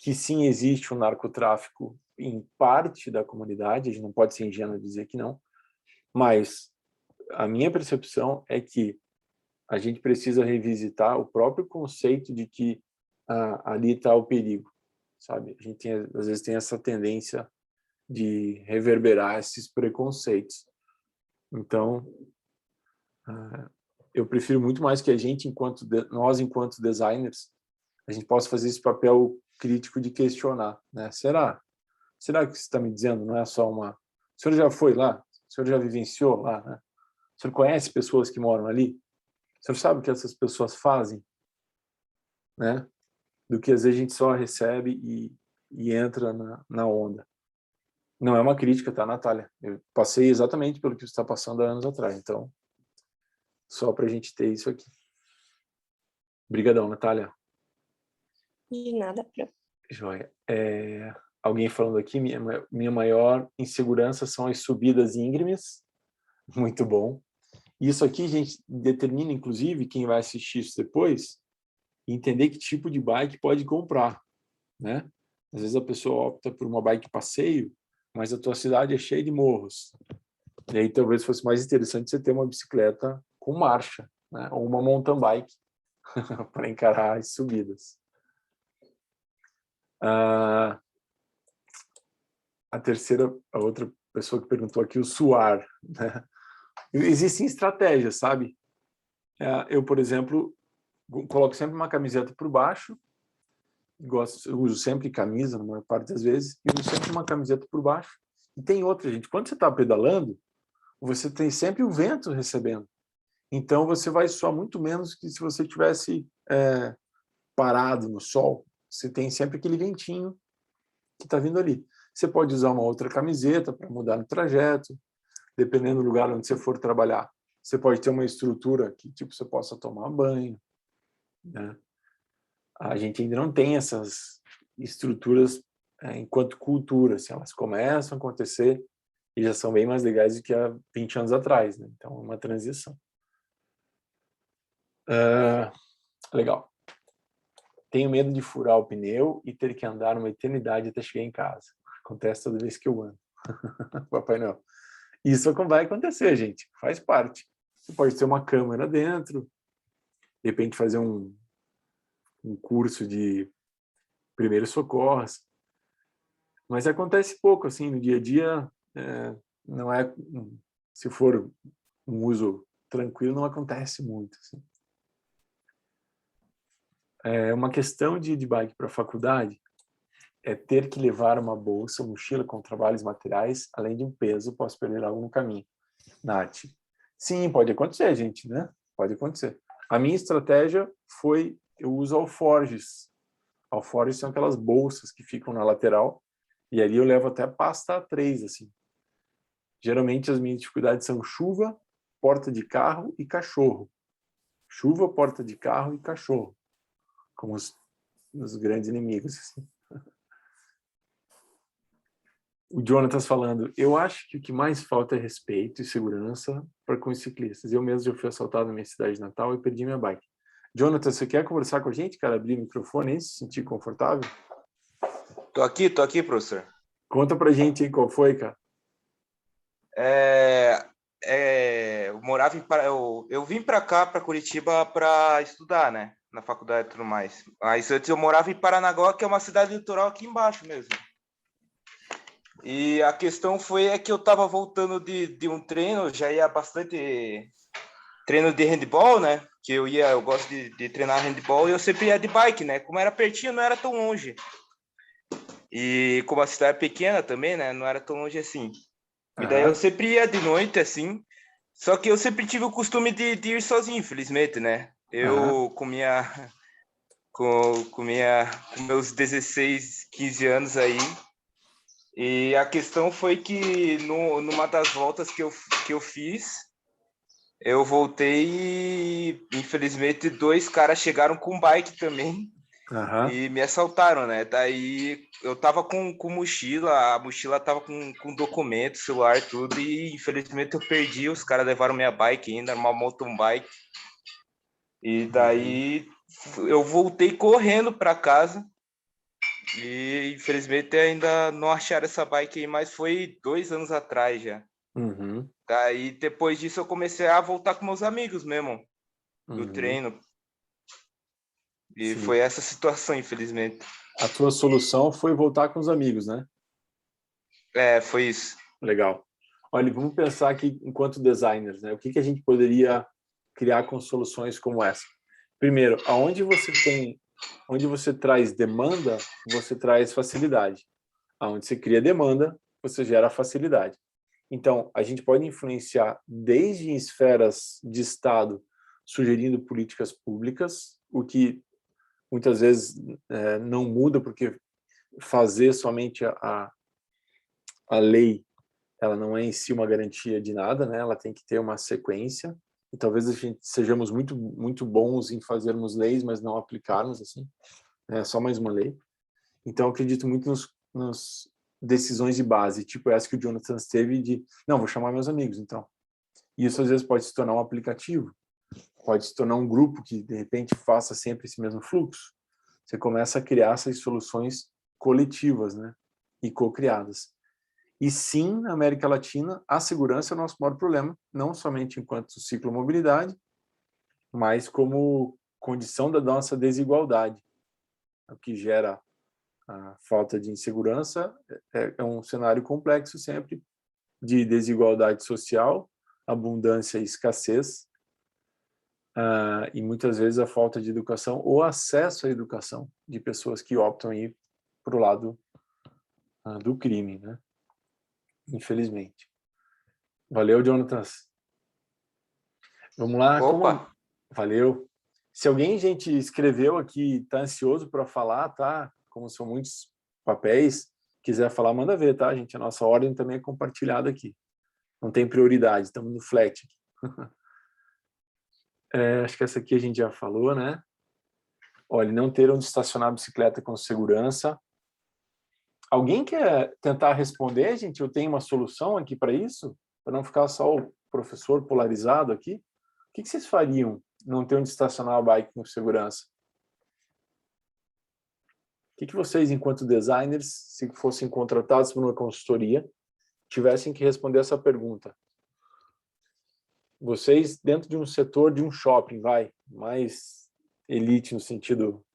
Que sim existe um narcotráfico em parte da comunidade, a gente não pode ser ingênuo dizer que não, mas a minha percepção é que a gente precisa revisitar o próprio conceito de que ali está o perigo, sabe? A gente tem, às vezes tem essa tendência de reverberar esses preconceitos. Então, eu prefiro muito mais que a gente, nós enquanto designers, a gente possa fazer esse papel crítico de questionar, né? Será que você está me dizendo não é só uma... O senhor já foi lá? O senhor já vivenciou lá, né? O senhor conhece pessoas que moram ali? O senhor sabe o que essas pessoas fazem, né? Do que às vezes a gente só recebe e entra na onda. Não é uma crítica, tá, Natália? Eu passei exatamente pelo que você está passando há anos atrás, então, só para a gente ter isso aqui. Obrigadão, Natália. De nada, Joia. Alguém falando aqui, minha maior insegurança são as subidas íngremes. Muito bom. Isso aqui a gente determina, inclusive, quem vai assistir isso depois, entender que tipo de bike pode comprar, né? Às vezes a pessoa opta por uma bike passeio, mas a tua cidade é cheia de morros. E aí talvez fosse mais interessante você ter uma bicicleta com marcha, né? Ou uma mountain bike para encarar as subidas. A outra pessoa que perguntou aqui, o suar, né? Existem estratégias, sabe? Eu, por exemplo, coloco sempre uma camiseta por baixo, eu uso sempre camisa, na maior parte das vezes, e uso sempre uma camiseta por baixo. E tem outra, gente, quando você está pedalando, você tem sempre o vento recebendo. Então, você vai suar muito menos que se você tivesse parado no sol. Você tem sempre aquele ventinho que está vindo ali. Você pode usar uma outra camiseta para mudar no trajeto, dependendo do lugar onde você for trabalhar. Você pode ter uma estrutura que tipo você possa tomar banho, né? A gente ainda não tem essas estruturas enquanto cultura, assim, elas começam a acontecer e já são bem mais legais do que há 20 anos atrás, né? Então, é uma transição. Legal. Tenho medo de furar o pneu e ter que andar uma eternidade até chegar em casa. Acontece toda vez que eu ando. Papai Noel. Isso vai acontecer, gente. Faz parte. Você pode ter uma câmera dentro, de repente fazer um curso de primeiros socorros, mas acontece pouco, assim, no dia a dia, não é, se for um uso tranquilo, não acontece muito, assim. Uma questão de ir de bike para a faculdade é ter que levar uma bolsa, mochila com trabalhos materiais, além de um peso, posso perder algo no caminho. Nath. Sim, pode acontecer, gente, né? Pode acontecer. A minha estratégia foi, eu uso alforjes. Alforjes são aquelas bolsas que ficam na lateral, e ali eu levo até pasta A3, assim. Geralmente as minhas dificuldades são chuva, porta de carro e cachorro. Chuva, porta de carro e cachorro. Como os grandes inimigos, assim. O Jonatas falando, eu acho que o que mais falta é respeito e segurança para com os ciclistas. Eu mesmo já fui assaltado na minha cidade natal e perdi minha bike. Jonatas, você quer conversar com a gente, cara? Abrir o microfone e se sentir confortável? Tô aqui, professor. Conta pra gente aí qual foi, cara. Eu morava eu vim para cá, para Curitiba, para estudar, né? Na faculdade e tudo mais. Mas antes eu morava em Paranaguá, que é uma cidade litoral aqui embaixo mesmo. E a questão foi que eu estava voltando de um treino, já ia bastante treino de handball, né? Que eu gosto de treinar handball e eu sempre ia de bike, né? Como era pertinho, não era tão longe. E como a cidade é pequena também, né? Não era tão longe assim. E daí eu sempre ia de noite, assim. Só que eu sempre tive o costume de ir sozinho, infelizmente, né? Eu com meus 16, 15 anos aí. E a questão foi que numa das voltas que eu fiz, eu voltei e, infelizmente, 2 caras chegaram com bike também e me assaltaram, né? Daí eu tava com mochila, a mochila tava com documento, celular, tudo, e infelizmente eu perdi, os caras levaram minha bike ainda, uma mountain bike. E daí eu voltei correndo para casa e infelizmente ainda não acharam essa bike aí, mas foi 2 anos atrás já. Daí depois disso eu comecei a voltar com meus amigos mesmo, do treino. E foi essa situação, infelizmente. A tua solução foi voltar com os amigos, né? Foi isso. Legal. Olha, vamos pensar aqui enquanto designers, né? O que a gente poderia criar com soluções como essa? Primeiro, onde você traz demanda, você traz facilidade. Aonde você cria demanda, você gera facilidade. Então, a gente pode influenciar desde em esferas de Estado, sugerindo políticas públicas, o que muitas vezes não muda, porque fazer somente a lei, ela não é em si uma garantia de nada, né? Ela tem que ter uma sequência, e talvez a gente sejamos muito, muito bons em fazermos leis, mas não aplicarmos, assim, é só mais uma lei. Então, eu acredito muito nos decisões de base, tipo essa que o Jonathan teve de, não, vou chamar meus amigos, então. E isso, às vezes, pode se tornar um aplicativo, pode se tornar um grupo que, de repente, faça sempre esse mesmo fluxo. Você começa a criar essas soluções coletivas, né? E co-criadas. E sim, na América Latina, a segurança é o nosso maior problema, não somente enquanto ciclomobilidade, mas como condição da nossa desigualdade, o que gera a falta de insegurança é um cenário complexo sempre de desigualdade social, abundância e escassez, e muitas vezes a falta de educação ou acesso à educação de pessoas que optam ir para o lado do crime, né? Infelizmente. Valeu, Jonatas. Vamos lá. Opa! Valeu. Se alguém, gente, escreveu aqui, está ansioso para falar, tá? Como são muitos papéis, quiser falar, manda ver, tá, gente? A nossa ordem também é compartilhada aqui. Não tem prioridade, estamos no flat. Acho que essa aqui a gente já falou, né? Olha, não ter onde estacionar a bicicleta com segurança. Alguém quer tentar responder, gente? Eu tenho uma solução aqui para isso? Para não ficar só o professor polarizado aqui? O que vocês fariam não ter onde estacionar a bike com segurança? O que vocês, enquanto designers, se fossem contratados por uma consultoria, tivessem que responder essa pergunta? vocês dentro de um setor de um shopping, mais elite no sentido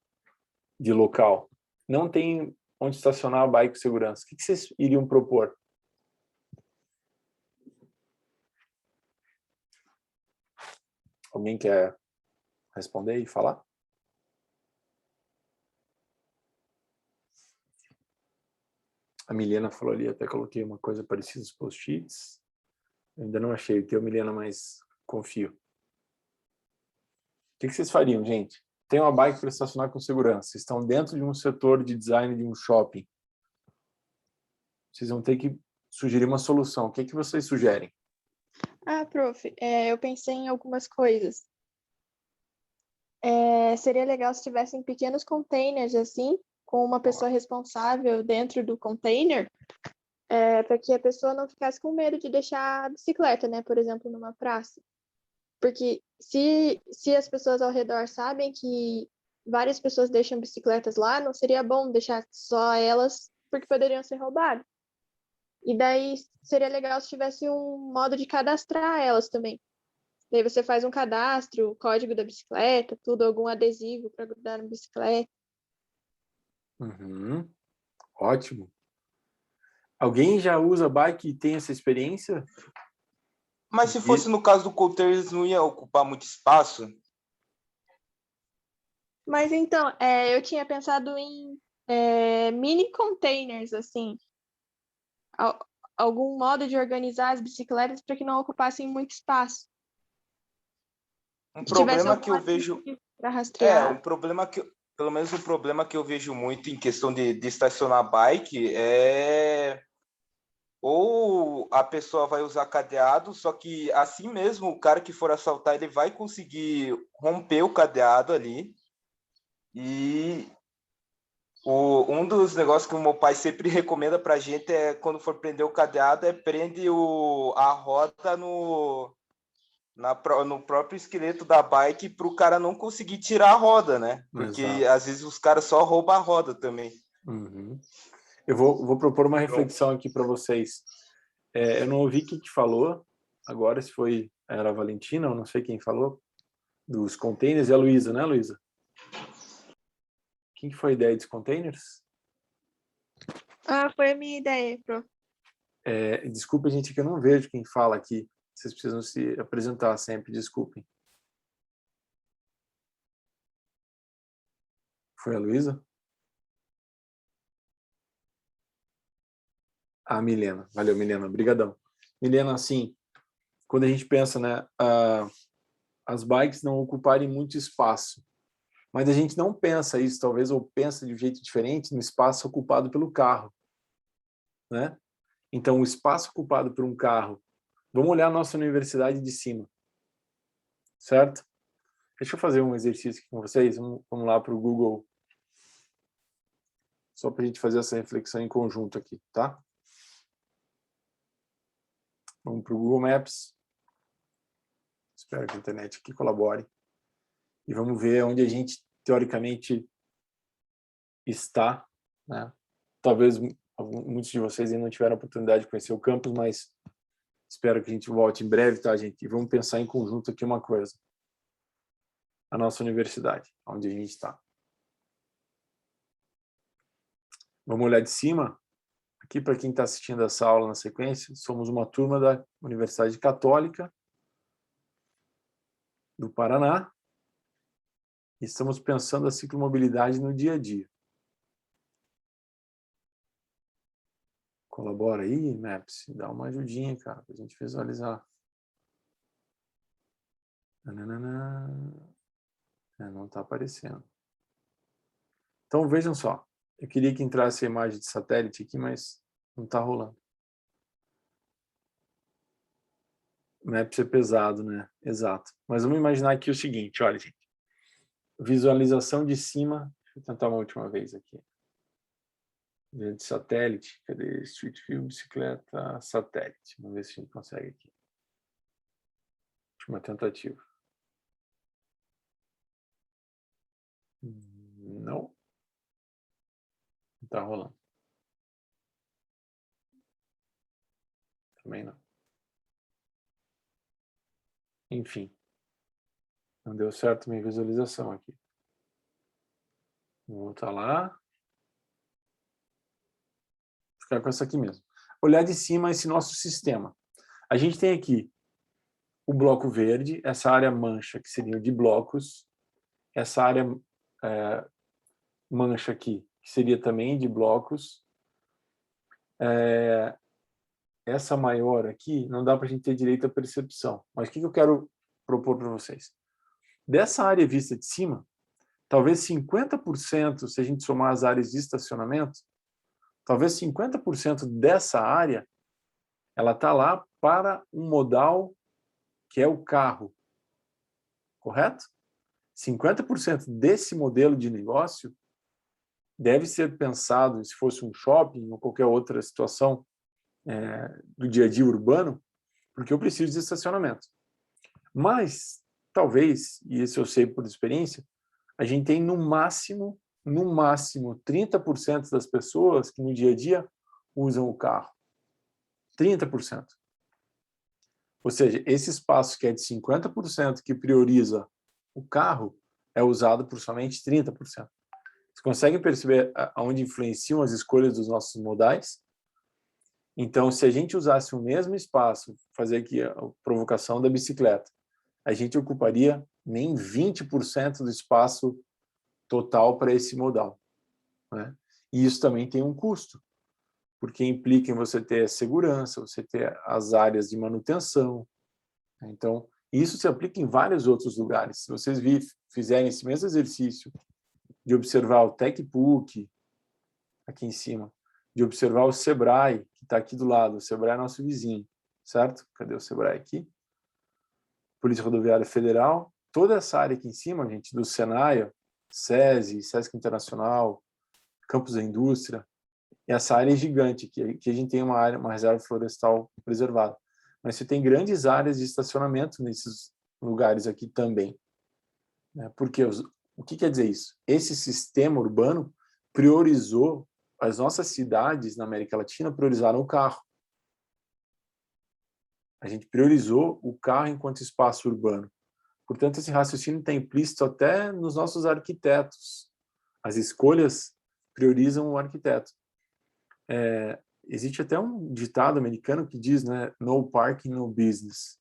de local, não tem onde estacionar a bike com segurança. O que vocês iriam propor? Alguém quer responder e falar? A Milena falou ali, até coloquei uma coisa parecida nos post-its. Ainda não achei o que a Milena mais confio. O que vocês fariam, gente? Tem uma bike para estacionar com segurança. Vocês estão dentro de um setor de design de um shopping. Vocês vão ter que sugerir uma solução. O que vocês sugerem? Prof, eu pensei em algumas coisas. Seria legal se tivessem pequenos containers, assim, com uma pessoa responsável dentro do container, para que a pessoa não ficasse com medo de deixar a bicicleta, né? Por exemplo, numa praça. Porque se as pessoas ao redor sabem que várias pessoas deixam bicicletas lá, não seria bom deixar só elas, porque poderiam ser roubadas. E daí seria legal se tivesse um modo de cadastrar elas também. Daí você faz um cadastro, o código da bicicleta, tudo, algum adesivo para grudar na bicicleta. Uhum. Ótimo. Alguém já usa bike e tem essa experiência? Mas se fosse no caso do container, não ia ocupar muito espaço? Mas então, eu tinha pensado em mini containers, assim. Algum modo de organizar as bicicletas para que não ocupassem muito espaço. Um Se tivesse problema algum que eu vejo... para rastrear. um problema que... Pelo menos um problema que eu vejo muito em questão de estacionar bike é... Ou a pessoa vai usar cadeado, só que assim mesmo o cara que for assaltar, ele vai conseguir romper o cadeado ali. E um dos negócios que o meu pai sempre recomenda pra gente é, quando for prender o cadeado, prende a roda no próprio esqueleto da bike para o cara não conseguir tirar a roda, né? Porque Exato. às vezes os caras só roubam a roda também. Uhum. Eu vou propor uma reflexão aqui para vocês. Eu não ouvi quem que falou, agora se era a Valentina, eu não sei quem falou, dos containers, e a Luísa, né, Luísa? Quem que foi a ideia dos containers? Foi a minha ideia, Prof. Desculpa, gente, que eu não vejo quem fala aqui. Vocês precisam se apresentar sempre, desculpem. Foi a Luísa? Milena. Valeu, Milena. Obrigadão. Milena, assim, quando a gente pensa, né, as bikes não ocuparem muito espaço, mas a gente não pensa isso, talvez, ou pensa de um jeito diferente no espaço ocupado pelo carro, né? Então, o espaço ocupado por um carro, vamos olhar a nossa universidade de cima, certo? Deixa eu fazer um exercício aqui com vocês, vamos lá para o Google, só para a gente fazer essa reflexão em conjunto aqui, tá? Vamos para o Google Maps. Espero que a internet aqui colabore. E vamos ver onde a gente, teoricamente, está, né? Talvez muitos de vocês ainda não tiveram a oportunidade de conhecer o campus, mas espero que a gente volte em breve, tá, gente? E vamos pensar em conjunto aqui uma coisa. A nossa universidade, onde a gente está. Vamos olhar de cima. Aqui, para quem está assistindo essa aula na sequência, somos uma turma da Universidade Católica do Paraná. E estamos pensando a ciclomobilidade no dia a dia. Colabora aí, Maps, dá uma ajudinha, cara, para a gente visualizar. Não está aparecendo. Então, vejam só. Eu queria que entrasse a imagem de satélite aqui, mas não está rolando. Maps é pesado, né? Exato. Mas vamos imaginar aqui o seguinte, olha, gente. Visualização de cima. Deixa eu tentar uma última vez aqui. De satélite. Cadê? Street View, bicicleta, satélite. Vamos ver se a gente consegue aqui. Última tentativa. Não. Não tá rolando. Também não. enfim. Não deu certo minha visualização aqui. Vou voltar lá. Vou ficar com essa aqui mesmo. Olhar de cima esse nosso sistema. A gente tem aqui o bloco verde, essa área mancha, que seria de blocos. Essa área mancha aqui, que seria também de blocos. Essa maior aqui, não dá para a gente ter direito à percepção. Mas o que eu quero propor para vocês? Dessa área vista de cima, talvez 50%, se a gente somar as áreas de estacionamento, talvez 50% dessa área, ela está lá para um modal que é o carro. Correto? 50% desse modelo de negócio deve ser pensado, se fosse um shopping ou qualquer outra situação do dia a dia urbano, porque eu preciso de estacionamento. Mas, talvez, e isso eu sei por experiência, a gente tem no máximo 30% das pessoas que no dia a dia usam o carro. 30%. Ou seja, esse espaço que é de 50% que prioriza o carro é usado por somente 30%. Vocês conseguem perceber aonde influenciam as escolhas dos nossos modais? Então, se a gente usasse o mesmo espaço, fazer aqui a provocação da bicicleta, a gente ocuparia nem 20% do espaço total para esse modal, né? E isso também tem um custo, porque implica em você ter segurança, você ter as áreas de manutenção. Então, isso se aplica em vários outros lugares. Se vocês fizerem esse mesmo exercício de observar o TechPUC, aqui em cima, de observar o Sebrae, que está aqui do lado. O Sebrae é nosso vizinho, certo? Cadê o Sebrae aqui? Polícia Rodoviária Federal. Toda essa área aqui em cima, gente, do Senai, SESI, Sesc Internacional, Campos da Indústria, essa área é gigante, que a gente tem uma reserva florestal preservada. Mas você tem grandes áreas de estacionamento nesses lugares aqui também, né? Porque o que quer dizer isso? Esse sistema urbano priorizou, as nossas cidades na América Latina priorizaram o carro. A gente priorizou o carro enquanto espaço urbano. Portanto, esse raciocínio está implícito até nos nossos arquitetos. As escolhas priorizam o arquiteto. Existe até um ditado americano que diz, né, no parking, no business.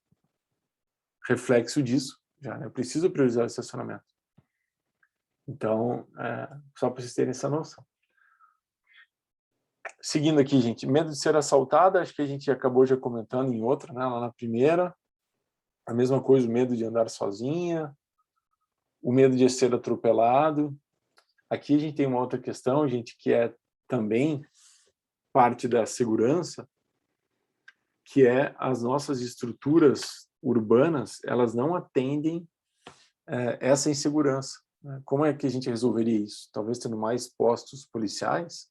Reflexo disso, já, né? Eu preciso priorizar o estacionamento. Então, só para vocês terem essa noção. Seguindo aqui, gente, medo de ser assaltada, acho que a gente acabou já comentando em outra, né, lá na primeira. A mesma coisa, o medo de andar sozinha, o medo de ser atropelado. Aqui a gente tem uma outra questão, gente, que é também parte da segurança, que é as nossas estruturas urbanas, elas não atendem essa insegurança, né? Como é que a gente resolveria isso? Talvez tendo mais postos policiais,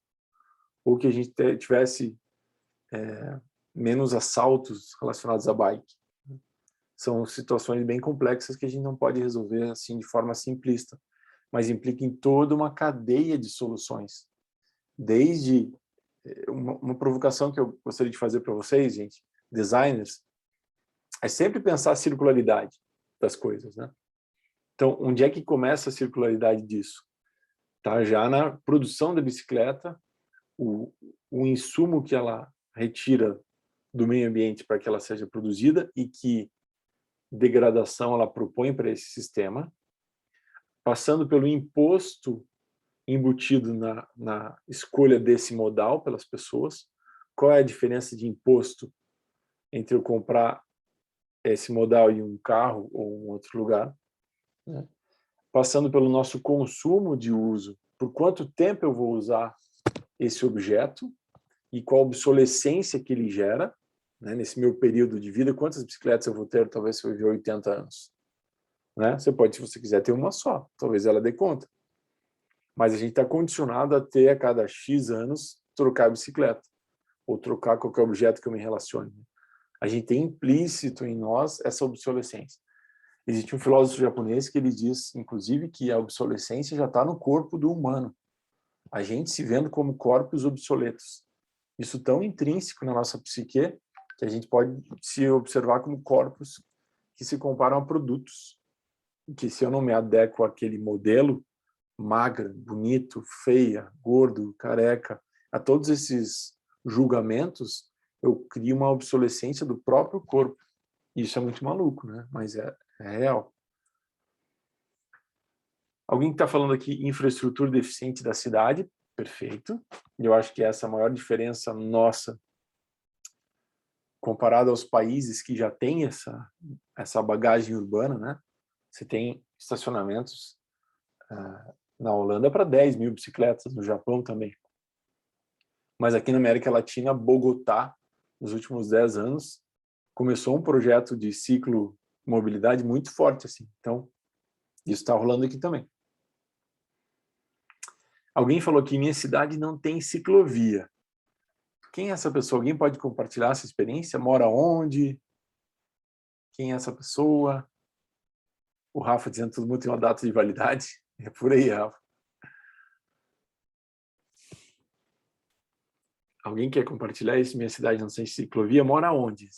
ou que a gente tivesse menos assaltos relacionados à bike. São situações bem complexas que a gente não pode resolver assim de forma simplista, mas implica em toda uma cadeia de soluções. Desde uma provocação que eu gostaria de fazer para vocês, gente, designers, é sempre pensar a circularidade das coisas, né? Então, onde é que começa a circularidade disso? Tá já na produção da bicicleta, o insumo que ela retira do meio ambiente para que ela seja produzida e que degradação ela propõe para esse sistema, passando pelo imposto embutido na escolha desse modal pelas pessoas. Qual é a diferença de imposto entre eu comprar esse modal em um carro ou em outro lugar, né? Passando pelo nosso consumo de uso, por quanto tempo eu vou usar esse objeto e qual a obsolescência que ele gera, né, nesse meu período de vida, quantas bicicletas eu vou ter, talvez se eu viver 80 anos. Né? Você pode, se você quiser, ter uma só, talvez ela dê conta. Mas a gente está condicionado a ter, a cada X anos, trocar a bicicleta, ou trocar qualquer objeto que eu me relacione. A gente tem implícito em nós essa obsolescência. Existe um filósofo japonês que ele diz, inclusive, que a obsolescência já está no corpo do humano. A gente se vendo como corpos obsoletos. Isso tão intrínseco na nossa psique que a gente pode se observar como corpos que que se comparam a produtos, que se eu não me adequo àquele modelo, magra, bonito, feia, gordo, careca, a todos esses julgamentos, eu crio uma obsolescência do próprio corpo. Isso é muito maluco, né? Mas é real. Alguém que está falando aqui infraestrutura deficiente da cidade, perfeito. Eu acho que essa é a maior diferença nossa comparado aos países que já têm essa bagagem urbana, né? Você tem estacionamentos na Holanda para 10 mil bicicletas, no Japão também. Mas aqui na América Latina, Bogotá, nos últimos 10 anos, começou um projeto de ciclo mobilidade muito forte, assim. Então, isso está rolando aqui também. Alguém falou que minha cidade não tem ciclovia. Quem é essa pessoa? Alguém pode compartilhar essa experiência? Mora onde? Quem é essa pessoa? O Rafa dizendo que todo mundo tem uma data de validade. É por aí, Rafa. Alguém quer compartilhar isso? Minha cidade não tem ciclovia. Mora onde?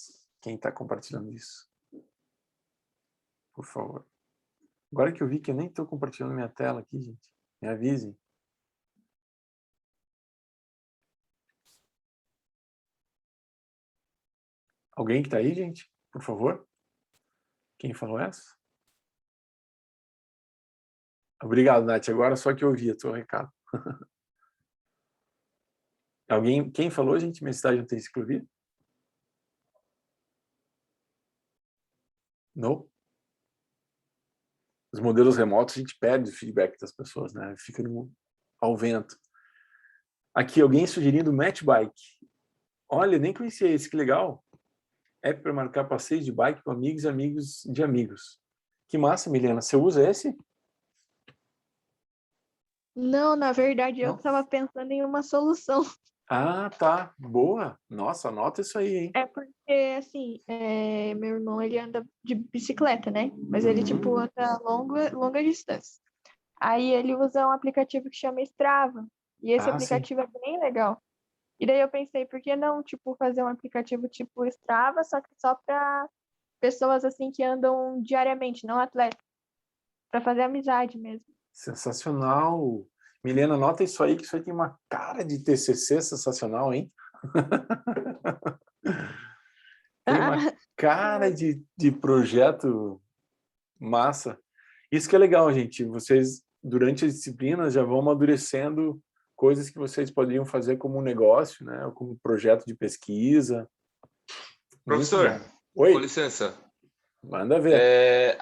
Quem está compartilhando isso? Por favor. Agora que eu vi que eu nem estou compartilhando minha tela aqui, gente. Me avisem. Alguém que está aí, gente? Por favor. Quem falou essa? Obrigado, Nath. Agora só que eu ouvi o teu recado. Alguém? Quem falou, gente? Minha cidade não tem ciclovia? Não? Os modelos remotos a gente perde o feedback das pessoas, né? Fica ao vento. Aqui, alguém sugerindo match bike. Olha, nem conhecia esse, que legal. App para marcar passeios de bike com amigos e amigos de amigos. Que massa, Milena. Você usa esse? Não, na verdade, eu Não? estava pensando em uma solução. Ah, tá. Boa. Nossa, anota isso aí, hein? É porque, assim, meu irmão, ele anda de bicicleta, né? Mas ele, tipo, anda longa distância. Aí ele usa um aplicativo que chama Strava. E esse Ah, sim. aplicativo é bem legal. E daí eu pensei, por que não, tipo, fazer um aplicativo tipo Strava, só que só para pessoas, assim, que andam diariamente, não atletas. Para fazer amizade mesmo. Sensacional. Milena, anota isso aí, que isso aí tem uma cara de TCC sensacional, hein? Tem uma cara de projeto massa. Isso que é legal, gente. Vocês, durante as disciplinas, já vão amadurecendo coisas que vocês poderiam fazer como um negócio, né? Ou como projeto de pesquisa. Muito Professor, bom. com Oi, licença. manda ver.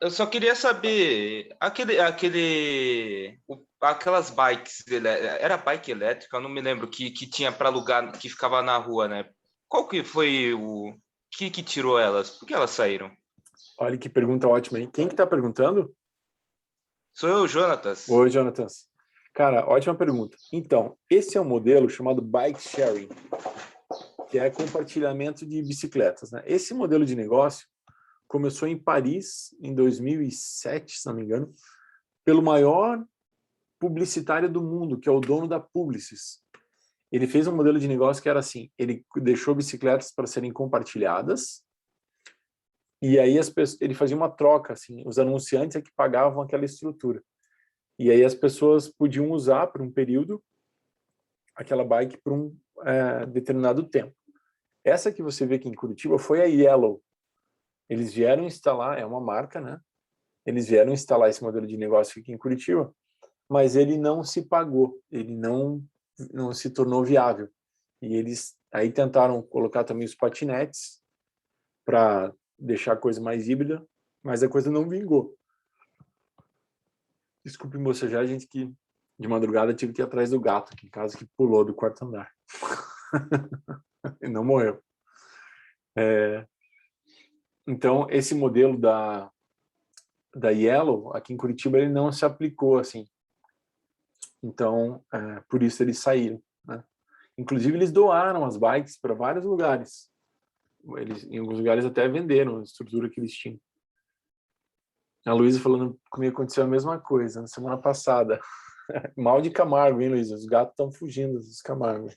Eu só queria saber, aquelas bikes, era bike elétrica, eu não me lembro, que tinha para alugar, que ficava na rua, né? Qual que foi que tirou elas? Por que elas saíram? Olha que pergunta ótima, hein? Quem que tá perguntando? Sou eu, Jonatas. Oi, Jonatas. Cara, ótima pergunta. Então, esse é um modelo chamado bike sharing, que é compartilhamento de bicicletas, né? Esse modelo de negócio começou em Paris em 2007, se não me engano, pelo maior publicitário do mundo, que é o dono da Publicis. Ele fez um modelo de negócio que era assim, ele deixou bicicletas para serem compartilhadas, e aí ele fazia uma troca, assim, os anunciantes é que pagavam aquela estrutura. E aí as pessoas podiam usar por um período aquela bike por um determinado tempo. Essa que você vê aqui em Curitiba foi a Yellow. Eles vieram instalar, é uma marca, né? Eles vieram instalar esse modelo de negócio aqui em Curitiba, mas ele não se pagou, ele não se tornou viável. E eles aí tentaram colocar também os patinetes para deixar a coisa mais híbrida, mas a coisa não vingou. Desculpe bocejar, gente, que de madrugada tive que ir atrás do gato aqui em casa, que pulou do quarto andar. E não morreu. Então, esse modelo da Yellow, aqui em Curitiba, ele não se aplicou assim. Então, por isso eles saíram, né? Inclusive, eles doaram as bikes para vários lugares. Eles, em alguns lugares, até venderam a estrutura que eles tinham. A Luísa falando comigo aconteceu a mesma coisa na semana passada. Mal de Camargo, hein, Luísa? Os gatos estão fugindo dos Camargo.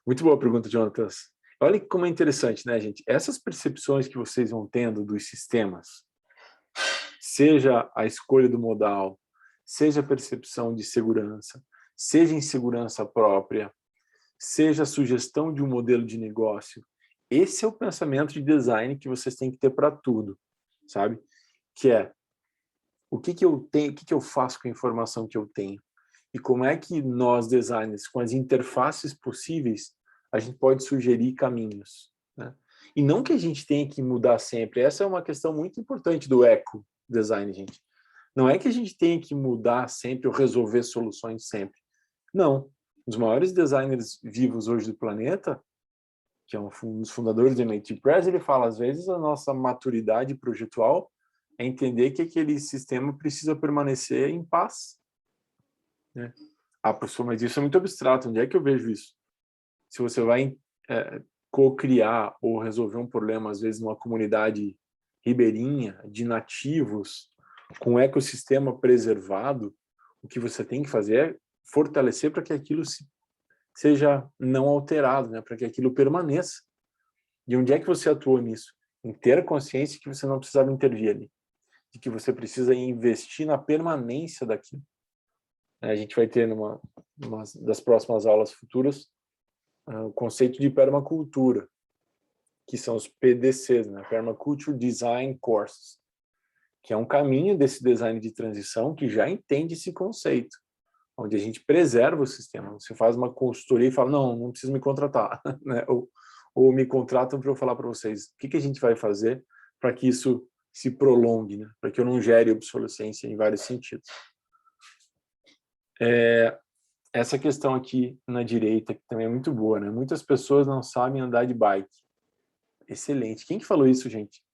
Muito boa a pergunta, Jonatas. Olha como é interessante, né, gente? Essas percepções que vocês vão tendo dos sistemas, seja a escolha do modal, seja a percepção de segurança, seja insegurança própria, seja a sugestão de um modelo de negócio, esse é o pensamento de design que vocês têm que ter para tudo, sabe? Que é o que eu tenho, o que eu faço com a informação que eu tenho e como é que nós designers, com as interfaces possíveis, a gente pode sugerir caminhos, né? E não que a gente tenha que mudar sempre. Essa é uma questão muito importante do eco design, gente. Não é que a gente tenha que mudar sempre ou resolver soluções sempre. Não. Um dos maiores designers vivos hoje do planeta, que é um dos fundadores do MIT Press, ele fala, às vezes, a nossa maturidade projetual é entender que aquele sistema precisa permanecer em paz, né? Ah, professor, mas isso é muito abstrato. Onde é que eu vejo isso? Se você vai co-criar ou resolver um problema, às vezes, numa comunidade ribeirinha, de nativos, com um ecossistema preservado, o que você tem que fazer é fortalecer para que aquilo seja não alterado, né? Para que aquilo permaneça. E onde é que você atuou nisso? Em ter a consciência que você não precisava intervir ali, de que você precisa investir na permanência daquilo. A gente vai ter numa das próximas aulas futuras o conceito de permacultura, que são os PDCs, né? Permaculture Design Courses, que é um caminho desse design de transição que já entende esse conceito, onde a gente preserva o sistema. Você faz uma consultoria e fala, não precisa me contratar, né? Ou me contratam para eu falar para vocês o que a gente vai fazer para que isso se prolongue, né? Para que eu não gere obsolescência em vários sentidos. Essa questão aqui na direita, que também é muito boa, né? Muitas pessoas não sabem andar de bike. Excelente. Quem que falou isso, gente?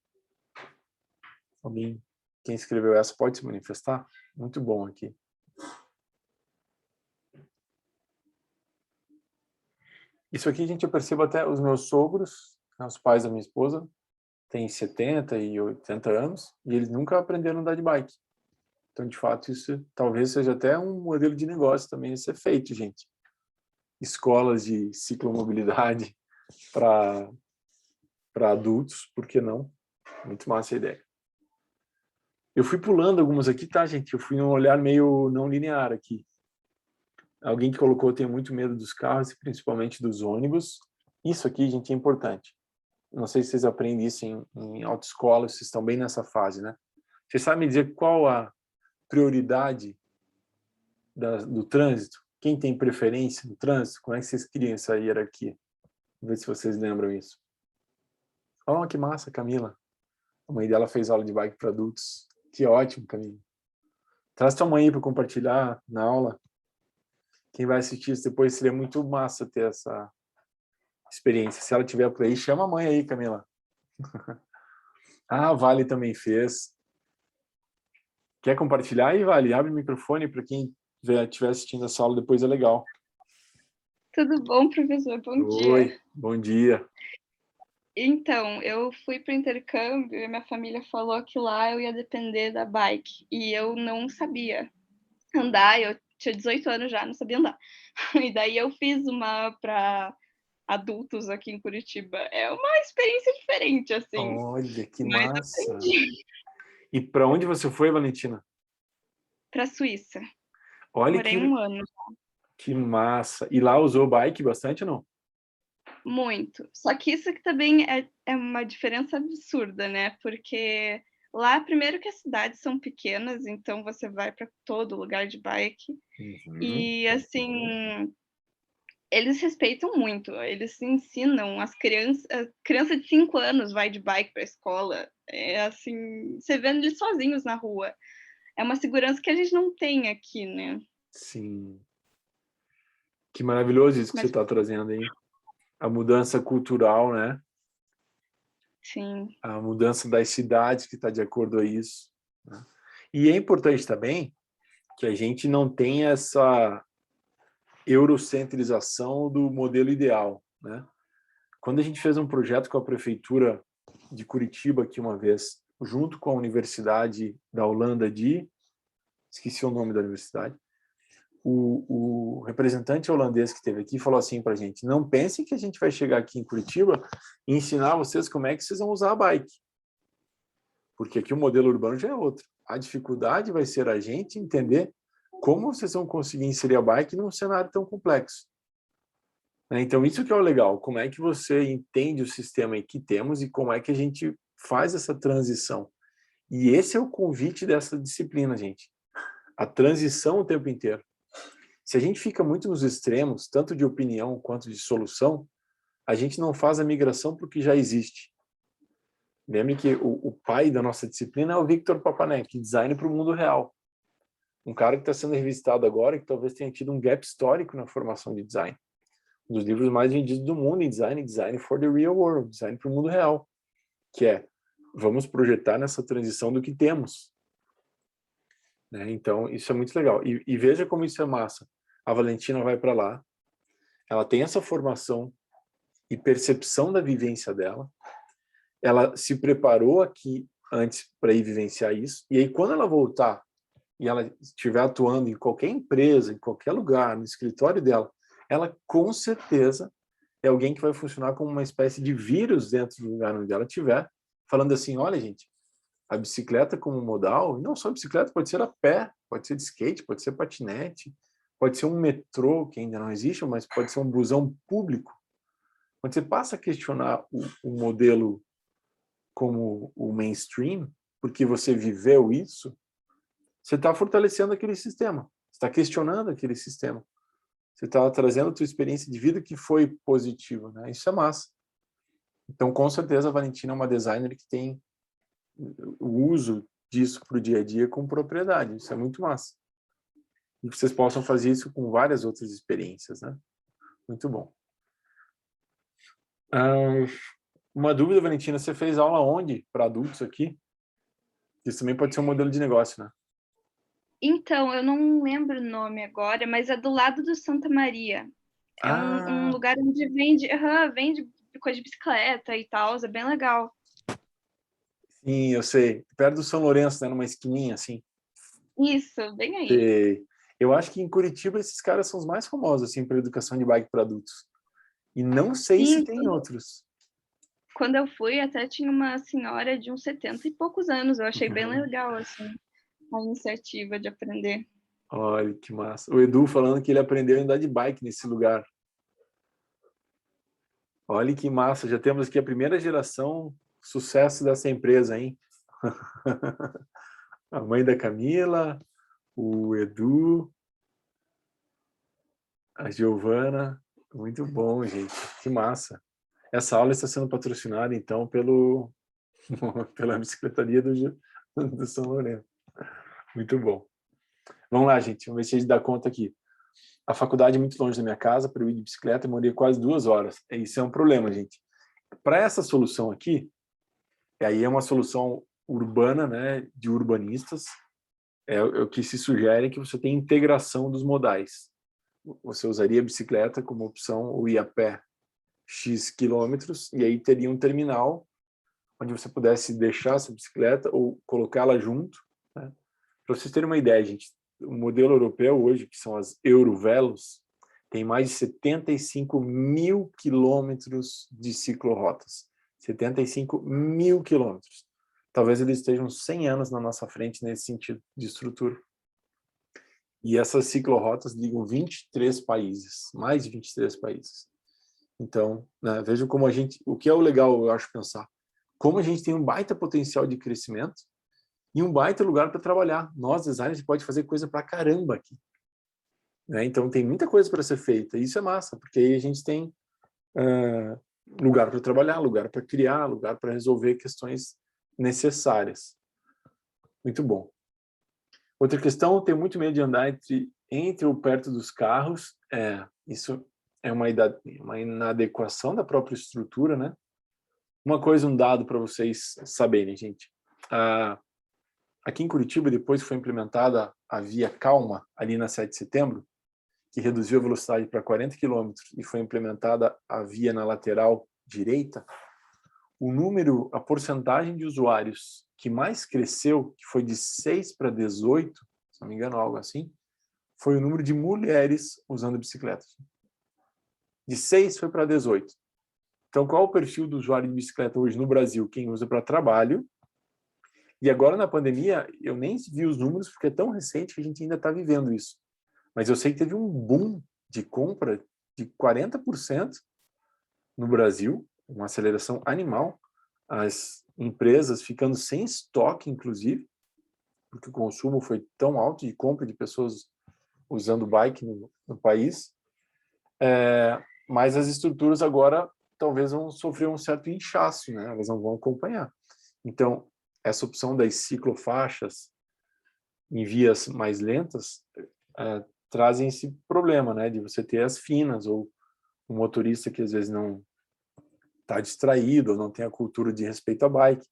Alguém? Quem escreveu essa pode se manifestar? Muito bom aqui. Isso aqui, gente, eu percebo até os meus sogros, os pais da minha esposa, têm 70 e 80 anos, e eles nunca aprenderam a andar de bike. Então, de fato, isso talvez seja até um modelo de negócio também a ser feito, gente. Escolas de ciclomobilidade para adultos, por que não? Muito massa a ideia. Eu fui pulando algumas aqui, tá, gente? Eu fui num olhar meio não linear aqui. Alguém que colocou, tem muito medo dos carros, e principalmente dos ônibus. Isso aqui, gente, é importante. Não sei se vocês aprendem isso em autoescola, vocês estão bem nessa fase, né? Vocês sabem me dizer qual a prioridade do trânsito? Quem tem preferência no trânsito? Como é que vocês criam essa hierarquia? Vamos ver se vocês lembram isso. Oh, que massa, Camila. A mãe dela fez aula de bike para adultos. Que ótimo, Camila. Traz tua mãe aí para compartilhar na aula. Quem vai assistir isso depois, seria muito massa ter essa experiência. Se ela tiver por aí, chama a mãe aí, Camila. Ah, a Vale também fez. Quer compartilhar aí, Vale? Abre o microfone para quem estiver assistindo essa aula depois, é legal. Tudo bom, professor? Bom dia. Oi, bom dia. Então, eu fui para o intercâmbio e minha família falou que lá eu ia depender da bike. E eu não sabia andar, eu tinha 18 anos já, não sabia andar. E daí eu fiz uma para adultos aqui em Curitiba. É uma experiência diferente, assim. Olha, que Mas massa. aprendi. E para onde você foi, Valentina? Para a Suíça. Olha Morei um ano. que massa. E lá usou bike bastante ou não? Muito. Só que isso aqui também é uma diferença absurda, né? Porque lá, primeiro que as cidades são pequenas, então você vai para todo lugar de bike. Uhum. E, assim, eles respeitam muito. Eles ensinam as crianças... A criança de 5 anos vai de bike para a escola. É assim, você vendo eles sozinhos na rua. É uma segurança que a gente não tem aqui, né? Sim. Que maravilhoso isso que Mas, você está trazendo aí. A mudança cultural, né? sim. A mudança das cidades que está de acordo a isso, né? E é importante também que a gente não tenha essa eurocentrização do modelo ideal, né? Quando a gente fez um projeto com a prefeitura de Curitiba aqui uma vez, junto com a Universidade da Holanda esqueci o nome da universidade, o representante holandês que esteve aqui falou assim para a gente: não pensem que a gente vai chegar aqui em Curitiba e ensinar vocês como é que vocês vão usar a bike. Porque aqui o modelo urbano já é outro. A dificuldade vai ser a gente entender como vocês vão conseguir inserir a bike num cenário tão complexo. Então, isso que é o legal. Como é que você entende o sistema que temos e como é que a gente faz essa transição. E esse é o convite dessa disciplina, gente. A transição o tempo inteiro. Se a gente fica muito nos extremos, tanto de opinião quanto de solução, a gente não faz a migração para o que já existe. Lembre que o pai da nossa disciplina é o Victor Papanek, design para o mundo real. Um cara que está sendo revistado agora e que talvez tenha tido um gap histórico na formação de design. Um dos livros mais vendidos do mundo em design, Design for the Real World, design para o mundo real, que é, vamos projetar nessa transição do que temos. Então, isso é muito legal. E veja como isso é massa. A Valentina vai para lá, ela tem essa formação e percepção da vivência dela, ela se preparou aqui antes para ir vivenciar isso, e aí quando ela voltar e ela estiver atuando em qualquer empresa, em qualquer lugar, no escritório dela, ela com certeza é alguém que vai funcionar como uma espécie de vírus dentro do lugar onde ela estiver, falando assim: olha, gente, a bicicleta como modal, não só a bicicleta, pode ser a pé, pode ser de skate, pode ser patinete, pode ser um metrô, que ainda não existe, mas pode ser um busão público. Quando você passa a questionar o modelo como o mainstream, porque você viveu isso, você está fortalecendo aquele sistema, você está questionando aquele sistema. Você está trazendo a tua experiência de vida que foi positiva, né? Isso é massa. Então, com certeza, a Valentina é uma designer que tem o uso disso para o dia a dia com propriedade. Isso é muito massa. E que vocês possam fazer isso com várias outras experiências, né? Muito bom. Uma dúvida, Valentina, você fez aula onde para adultos aqui? Isso também pode ser um modelo de negócio, né? Então, eu não lembro o nome agora, mas é do lado do Santa Maria. É um lugar onde vende coisa de bicicleta e tal, é bem legal. Sim, eu sei. Perto do São Lourenço, né? Numa esquininha, assim. Isso, bem aí. Eu acho que em Curitiba esses caras são os mais famosos, assim, para educação de bike para adultos. E não sei se tem outros. Quando eu fui, até tinha uma senhora de uns 70 e poucos anos. Eu achei bem legal, assim, a iniciativa de aprender. Olha, que massa. O Edu falando que ele aprendeu a andar de bike nesse lugar. Olha que massa. Já temos aqui a primeira geração sucesso dessa empresa, hein? A mãe da Camila, o Edu, a Giovana. Muito bom, gente. Que massa. Essa aula está sendo patrocinada, então, pela bicicletaria do São Lourenço. Muito bom. Vamos lá, gente. Vamos ver se a gente dá conta aqui. A faculdade é muito longe da minha casa, para eu ir de bicicleta, eu demorei quase 2 horas. Isso é um problema, gente. Para essa solução aqui, aí é uma solução urbana, né, de urbanistas, é o que se sugere que você tenha integração dos modais. Você usaria a bicicleta como opção ou ir a pé X quilômetros, e aí teria um terminal onde você pudesse deixar essa bicicleta ou colocá-la junto, né? Para vocês terem uma ideia, gente, o modelo europeu hoje, que são as Eurovelos, tem mais de 75 mil quilômetros de ciclorotas. 75 mil quilômetros. Talvez eles estejam 100 anos na nossa frente nesse sentido de estrutura. E essas ciclorotas ligam 23 países, mais de 23 países. Então, né, vejam como o que é o legal, eu acho, pensar. Como a gente tem um baita potencial de crescimento e um baita lugar para trabalhar. Nós, designers, pode fazer coisa pra caramba aqui. Né? Então, tem muita coisa para ser feita. E isso é massa, porque aí a gente tem lugar para trabalhar, lugar para criar, lugar para resolver questões necessárias. Muito bom. Outra questão, ter muito medo de andar entre ou perto dos carros. Isso é uma inadequação da própria estrutura, né? Uma coisa, um dado para vocês saberem, gente. Aqui em Curitiba, depois que foi implementada a via Calma, ali na 7 de setembro, que reduziu a velocidade para 40 km e foi implementada a via na lateral direita, a porcentagem de usuários que mais cresceu, que foi de 6 para 18, se não me engano, algo assim, foi o número de mulheres usando bicicleta. De 6 foi para 18. Então, qual é o perfil do usuário de bicicleta hoje no Brasil? Quem usa para trabalho. E agora, na pandemia, eu nem vi os números, porque é tão recente que a gente ainda está vivendo isso. Mas eu sei que teve um boom de compra de 40% no Brasil, uma aceleração animal. As empresas ficando sem estoque, inclusive, porque o consumo foi tão alto de compra de pessoas usando bike no país. Mas as estruturas agora talvez vão sofrer um certo inchaço, né? Elas não vão acompanhar. Então, essa opção das ciclofaixas em vias mais lentas trazem esse problema, né? De você ter as finas, ou um motorista que às vezes não está distraído, ou não tem a cultura de respeito à bike.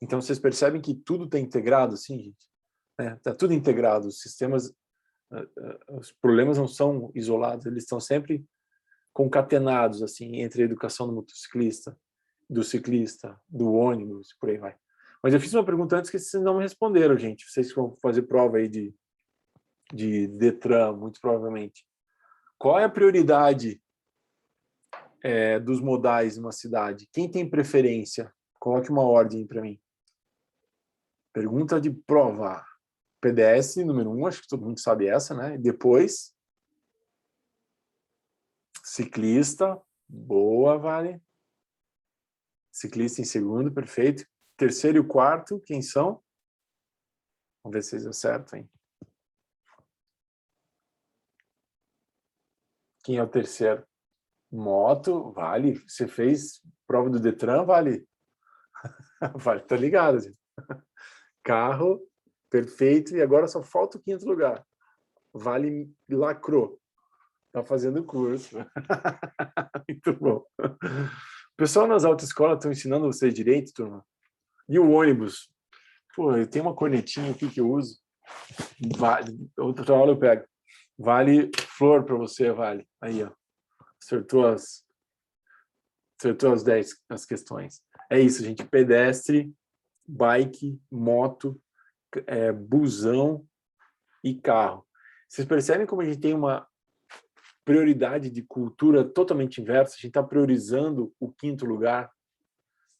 Então, vocês percebem que tudo está integrado, assim, gente? Está tudo integrado. Os sistemas, os problemas não são isolados, eles estão sempre concatenados, assim, entre a educação do motociclista, do ciclista, do ônibus, por aí vai. Mas eu fiz uma pergunta antes que vocês não me responderam, gente. Vocês vão fazer prova aí de Detran, muito provavelmente. Qual é a prioridade dos modais numa cidade? Quem tem preferência? Coloque uma ordem para mim. Pergunta de prova. pedestre, número 1, acho que todo mundo sabe essa, né? Depois, ciclista, boa, Vale. Ciclista em segundo, perfeito. Terceiro e o quarto, quem são? Vamos ver se vocês acertam, hein? Quem é o terceiro? Moto, Vale. Você fez prova do Detran, Vale? Vale, tá ligado, gente. Carro, perfeito. E agora só falta o quinto lugar. Vale lacrou. Tá fazendo curso. Muito bom. O pessoal nas autoescolas estão ensinando vocês direito, turma? E o ônibus? Pô, eu tenho uma cornetinha aqui que eu uso. Outra aula eu pego. Vale flor para você, Vale. Aí, ó. Acertou as 10 as questões. É isso, gente. Pedestre, bike, moto, busão e carro. Vocês percebem como a gente tem uma prioridade de cultura totalmente inversa? A gente está priorizando o quinto lugar.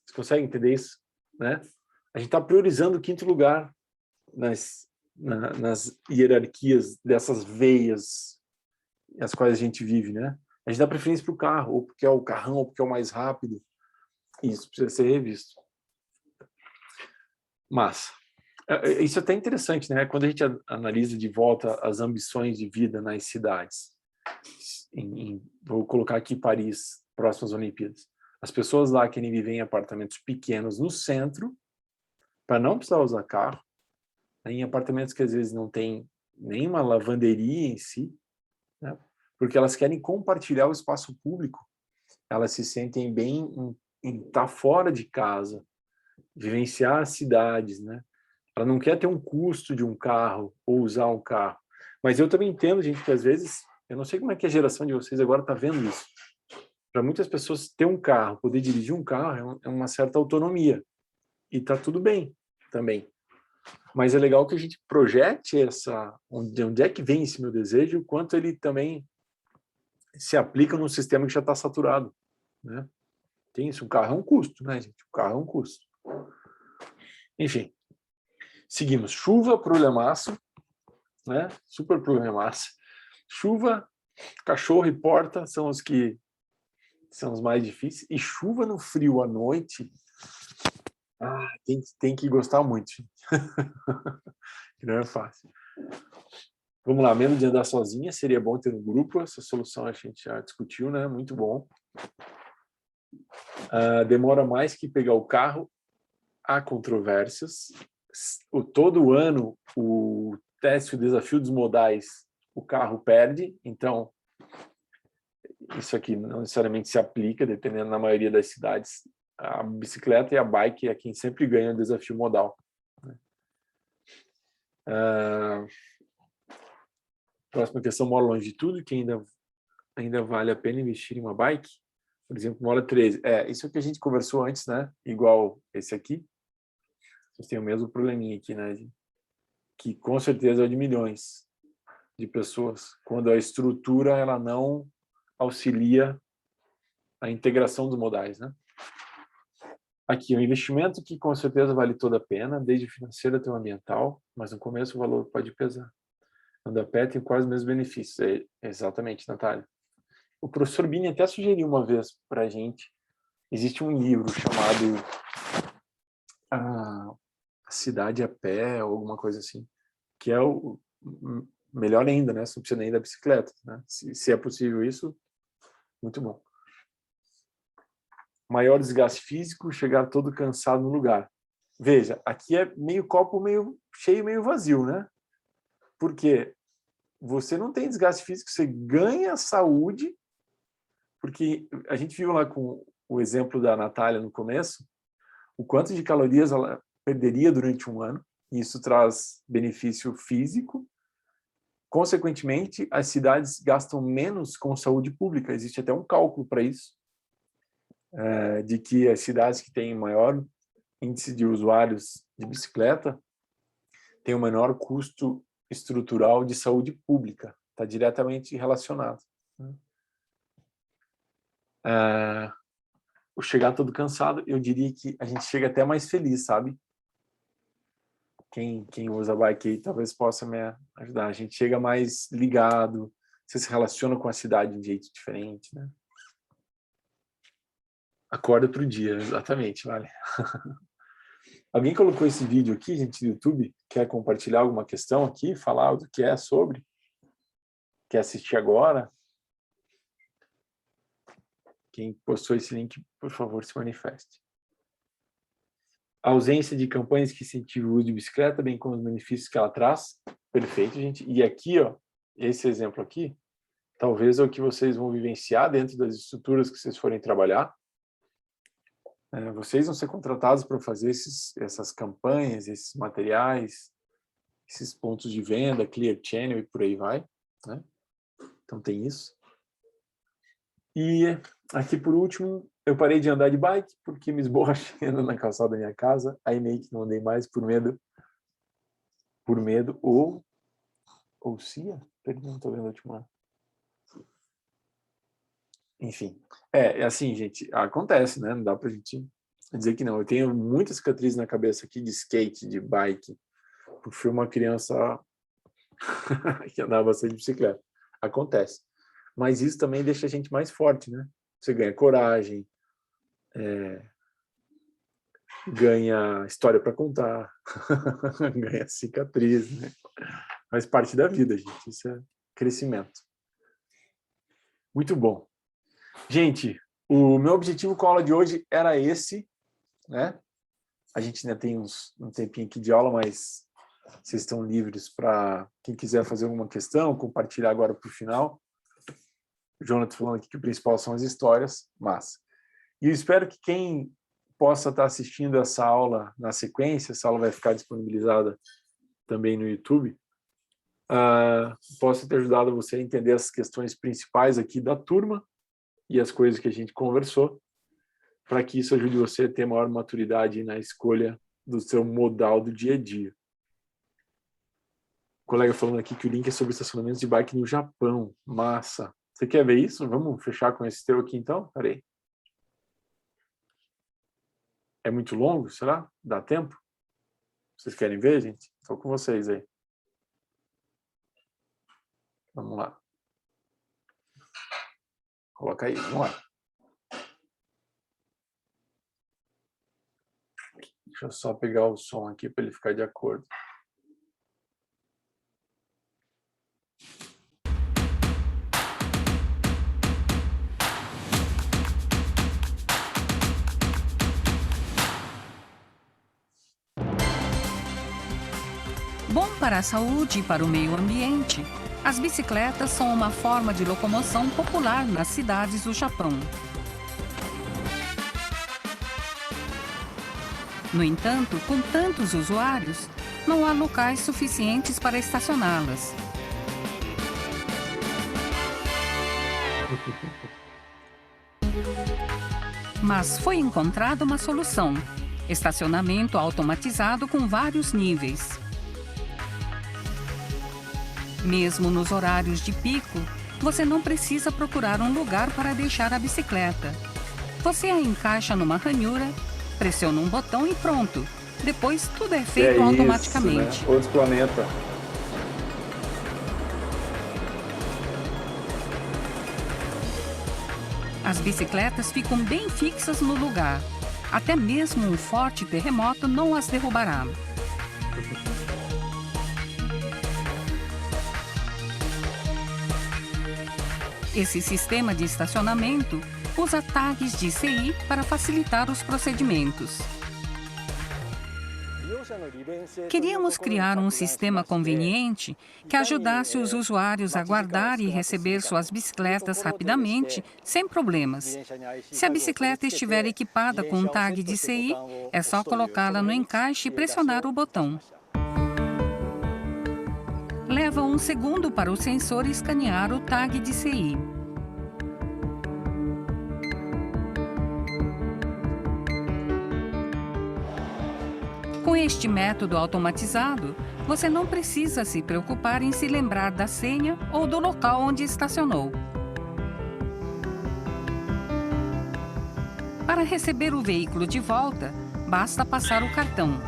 Vocês conseguem entender isso? Né? A gente está priorizando o quinto lugar nas hierarquias dessas veias as quais a gente vive, né? A gente dá preferência para o carro, ou porque é o carrão, ou porque é o mais rápido. Isso precisa ser revisto. Mas isso é até interessante, né? Quando a gente analisa de volta as ambições de vida nas cidades. Vou colocar aqui Paris, próximas Olimpíadas. As pessoas lá querem viver em apartamentos pequenos no centro, para não precisar usar carro, em apartamentos que às vezes não tem nenhuma lavanderia em si, né? Porque elas querem compartilhar o espaço público. Elas se sentem bem em estar fora de casa, vivenciar as cidades, né? Ela não quer ter um custo de um carro ou usar um carro. Mas eu também entendo, gente, que às vezes, eu não sei como é que a geração de vocês agora está vendo isso. Para muitas pessoas, ter um carro, poder dirigir um carro é uma certa autonomia. E está tudo bem também. Mas é legal que a gente projete onde é que vem esse meu desejo, o quanto ele também se aplica num sistema que já está saturado, né? Tem isso, um carro é um custo, né, gente? O carro é um custo. Enfim, seguimos. Chuva, problemaço, né? Super problemaço. Chuva, cachorro e porta são os que são os mais difíceis. E chuva no frio à noite, tem que gostar muito. Não é fácil. Vamos lá, menos de andar sozinha, seria bom ter um grupo. Essa solução a gente já discutiu, né? Muito bom. Demora mais que pegar o carro. Há controvérsias. Todo ano, o teste, o desafio dos modais, o carro perde. Então, isso aqui não necessariamente se aplica, dependendo na maioria das cidades. A bicicleta e a bike é quem sempre ganha o desafio modal. Próxima questão, mola longe de tudo, que ainda vale a pena investir em uma bike? Por exemplo, mola 13. Isso é o que a gente conversou antes, né? Igual esse aqui. Vocês têm o mesmo probleminha aqui, né? Que com certeza é o de milhões. de pessoas, quando a estrutura ela não auxilia a integração dos modais, né? Aqui, um investimento que com certeza vale toda a pena, desde financeiro até o ambiental, mas no começo o valor pode pesar. Anda a pé tem quase os mesmos benefícios. Exatamente, Natália. O professor Bini até sugeriu uma vez para a gente, existe um livro chamado A Cidade a Pé, ou alguma coisa assim, que é o melhor ainda, né? Você não precisa nem da bicicleta, né? Se é possível isso, muito bom. Maior desgaste físico, chegar todo cansado no lugar. Veja, aqui é meio copo meio cheio, meio vazio, né? Porque você não tem desgaste físico, você ganha saúde, porque a gente viu lá com o exemplo da Natália no começo, o quanto de calorias ela perderia durante um ano, e isso traz benefício físico. Consequentemente, as cidades gastam menos com saúde pública, existe até um cálculo para isso, de que as cidades que têm maior índice de usuários de bicicleta têm um menor custo estrutural de saúde pública, está diretamente relacionado. O chegar todo cansado, eu diria que a gente chega até mais feliz, sabe? Quem usa bike aí talvez possa me ajudar. A gente chega mais ligado, você se relaciona com a cidade de um jeito diferente, né? Acorda pro dia, exatamente, vale. Alguém colocou esse vídeo aqui, gente, no YouTube? Quer compartilhar alguma questão aqui? Falar do que é sobre? Quer assistir agora? Quem postou esse link, por favor, se manifeste. A ausência de campanhas que incentivam o uso de bicicleta, bem como os benefícios que ela traz. Perfeito, gente. E aqui, ó, esse exemplo aqui, talvez é o que vocês vão vivenciar dentro das estruturas que vocês forem trabalhar. Vocês vão ser contratados para fazer essas campanhas, esses materiais, esses pontos de venda, clear channel e por aí vai, né? Então tem isso. E aqui por último, eu parei de andar de bike porque me esborrachei na calçada da minha casa, aí meio que não andei mais por medo ou se, não estou vendo a última. Enfim, assim, gente, acontece, né? Não dá pra gente dizer que não. Eu tenho muitas cicatrizes na cabeça aqui de skate, de bike, porque fui uma criança que andava bastante de bicicleta. Acontece. Mas isso também deixa a gente mais forte, né? Você ganha coragem, ganha história para contar, ganha cicatriz, né? Faz parte da vida, gente. Isso é crescimento. Muito bom. Gente, o meu objetivo com a aula de hoje era esse, né? A gente ainda tem um tempinho aqui de aula, mas vocês estão livres para quem quiser fazer alguma questão, compartilhar agora para o final. O Jonathan falando aqui que o principal são as histórias, massa. E eu espero que quem possa estar assistindo essa aula na sequência, essa aula vai ficar disponibilizada também no YouTube, possa ter ajudado você a entender as questões principais aqui da turma e as coisas que a gente conversou, para que isso ajude você a ter maior maturidade na escolha do seu modal do dia a dia. O colega falando aqui que o link é sobre estacionamentos de bike no Japão. Massa. Você quer ver isso? Vamos fechar com esse teu aqui então? Peraí. É muito longo? Será? Dá tempo? Vocês querem ver, gente? Estou com vocês aí. Vamos lá. Coloca aí, vamos lá. Deixa eu só pegar o som aqui para ele ficar de acordo. Bom para a saúde e para o meio ambiente, as bicicletas são uma forma de locomoção popular nas cidades do Japão. No entanto, com tantos usuários, não há locais suficientes para estacioná-las. Mas foi encontrada uma solução: estacionamento automatizado com vários níveis. Mesmo nos horários de pico, você não precisa procurar um lugar para deixar a bicicleta. Você a encaixa numa ranhura, pressiona um botão e pronto. Depois tudo é feito automaticamente. Isso, né? Outro planeta. As bicicletas ficam bem fixas no lugar. Até mesmo um forte terremoto não as derrubará. Esse sistema de estacionamento usa tags de CI para facilitar os procedimentos. Queríamos criar um sistema conveniente que ajudasse os usuários a guardar e receber suas bicicletas rapidamente, sem problemas. Se a bicicleta estiver equipada com um tag de CI, é só colocá-la no encaixe e pressionar o botão. Leva 1 segundo para o sensor escanear o tag de CI. Com este método automatizado, você não precisa se preocupar em se lembrar da senha ou do local onde estacionou. Para receber o veículo de volta, basta passar o cartão.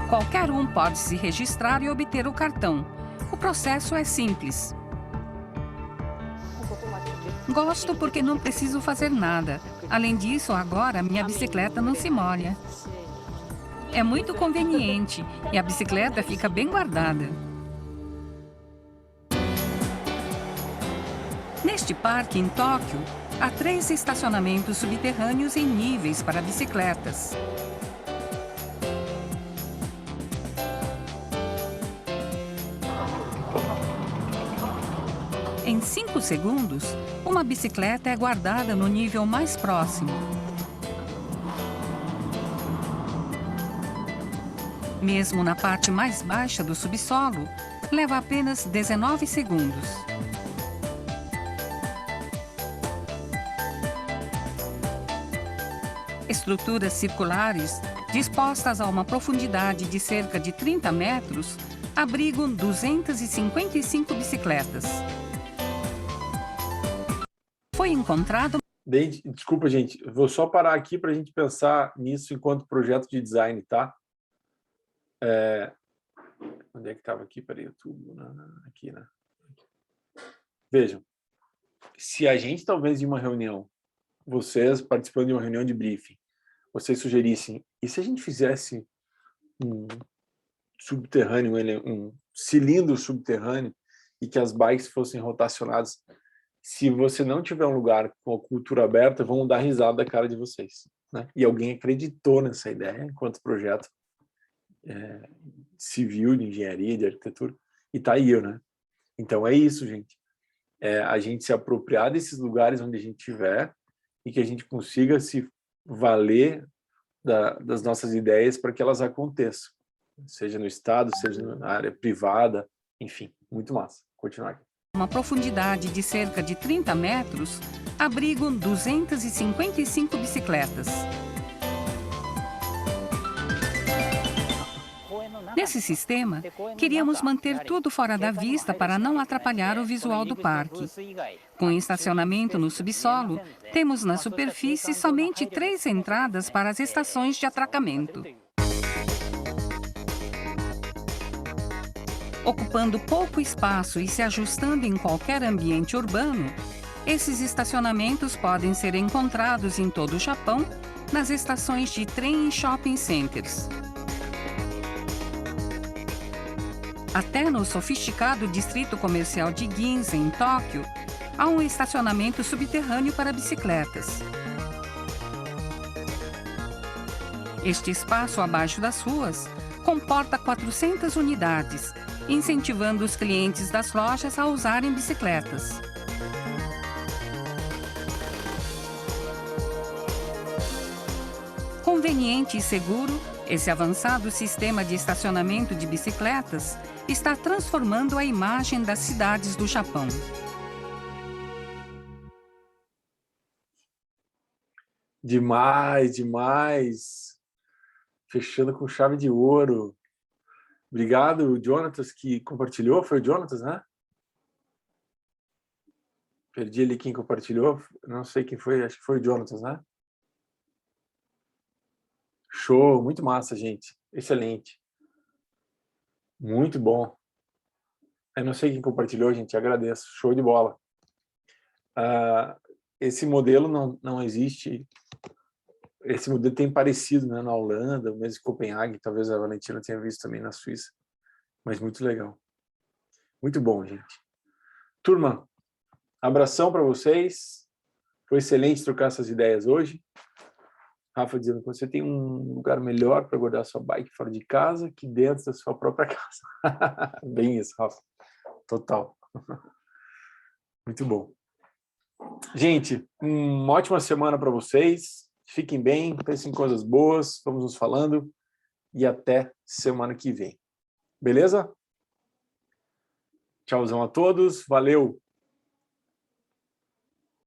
Qualquer um pode se registrar e obter o cartão. O processo é simples. Gosto porque não preciso fazer nada. Além disso, agora minha bicicleta não se molha. É muito conveniente e a bicicleta fica bem guardada. Neste parque em Tóquio, há 3 estacionamentos subterrâneos em níveis para bicicletas. Em 5 segundos, uma bicicleta é guardada no nível mais próximo. Mesmo na parte mais baixa do subsolo, leva apenas 19 segundos. Estruturas circulares, dispostas a uma profundidade de cerca de 30 metros, abrigam 255 bicicletas. Foi encontrado... Desculpa, gente. Eu vou só parar aqui para a gente pensar nisso enquanto projeto de design, tá? Onde é que estava aqui? Peraí, YouTube. Aqui, né? Vejam. Se a gente, talvez, em uma reunião, vocês participando de uma reunião de briefing, vocês sugerissem, e se a gente fizesse um subterrâneo, um cilindro subterrâneo, e que as bikes fossem rotacionadas, se você não tiver um lugar com a cultura aberta, vão dar risada da cara de vocês, né? E alguém acreditou nessa ideia enquanto projeto civil, de engenharia, de arquitetura, e tá aí, né? Então é isso, gente. A gente se apropriar desses lugares onde a gente estiver e que a gente consiga se valer das nossas ideias para que elas aconteçam, seja no Estado, seja na área privada, enfim, muito massa. Continuar aqui. Uma profundidade de cerca de 30 metros, abrigam 255 bicicletas. Nesse sistema, queríamos manter tudo fora da vista para não atrapalhar o visual do parque. Com estacionamento no subsolo, temos na superfície somente 3 entradas para as estações de atracamento. Ocupando pouco espaço e se ajustando em qualquer ambiente urbano, esses estacionamentos podem ser encontrados em todo o Japão, nas estações de trem e shopping centers. Até no sofisticado distrito comercial de Ginza, em Tóquio, há um estacionamento subterrâneo para bicicletas. Este espaço abaixo das ruas comporta 400 unidades, incentivando os clientes das lojas a usarem bicicletas. Conveniente e seguro, esse avançado sistema de estacionamento de bicicletas está transformando a imagem das cidades do Japão. Demais, demais. Fechando com chave de ouro. Obrigado, Jonatas, que compartilhou. Foi o Jonatas, né? Perdi ali quem compartilhou. Não sei quem foi, acho que foi o Jonatas, né? Show, muito massa, gente. Excelente. Muito bom. Eu não sei quem compartilhou, gente, agradeço. Show de bola. Esse modelo não existe. Esse modelo tem parecido, né, na Holanda, mesmo em Copenhague, talvez a Valentina tenha visto também na Suíça. Mas muito legal. Muito bom, gente. Turma, abração para vocês. Foi excelente trocar essas ideias hoje. Rafa dizendo que você tem um lugar melhor para guardar sua bike fora de casa que dentro da sua própria casa. Bem isso, Rafa. Total. Muito bom. Gente, uma ótima semana para vocês. Fiquem bem, pensem em coisas boas, vamos nos falando e até semana que vem. Beleza? Tchauzão a todos, valeu!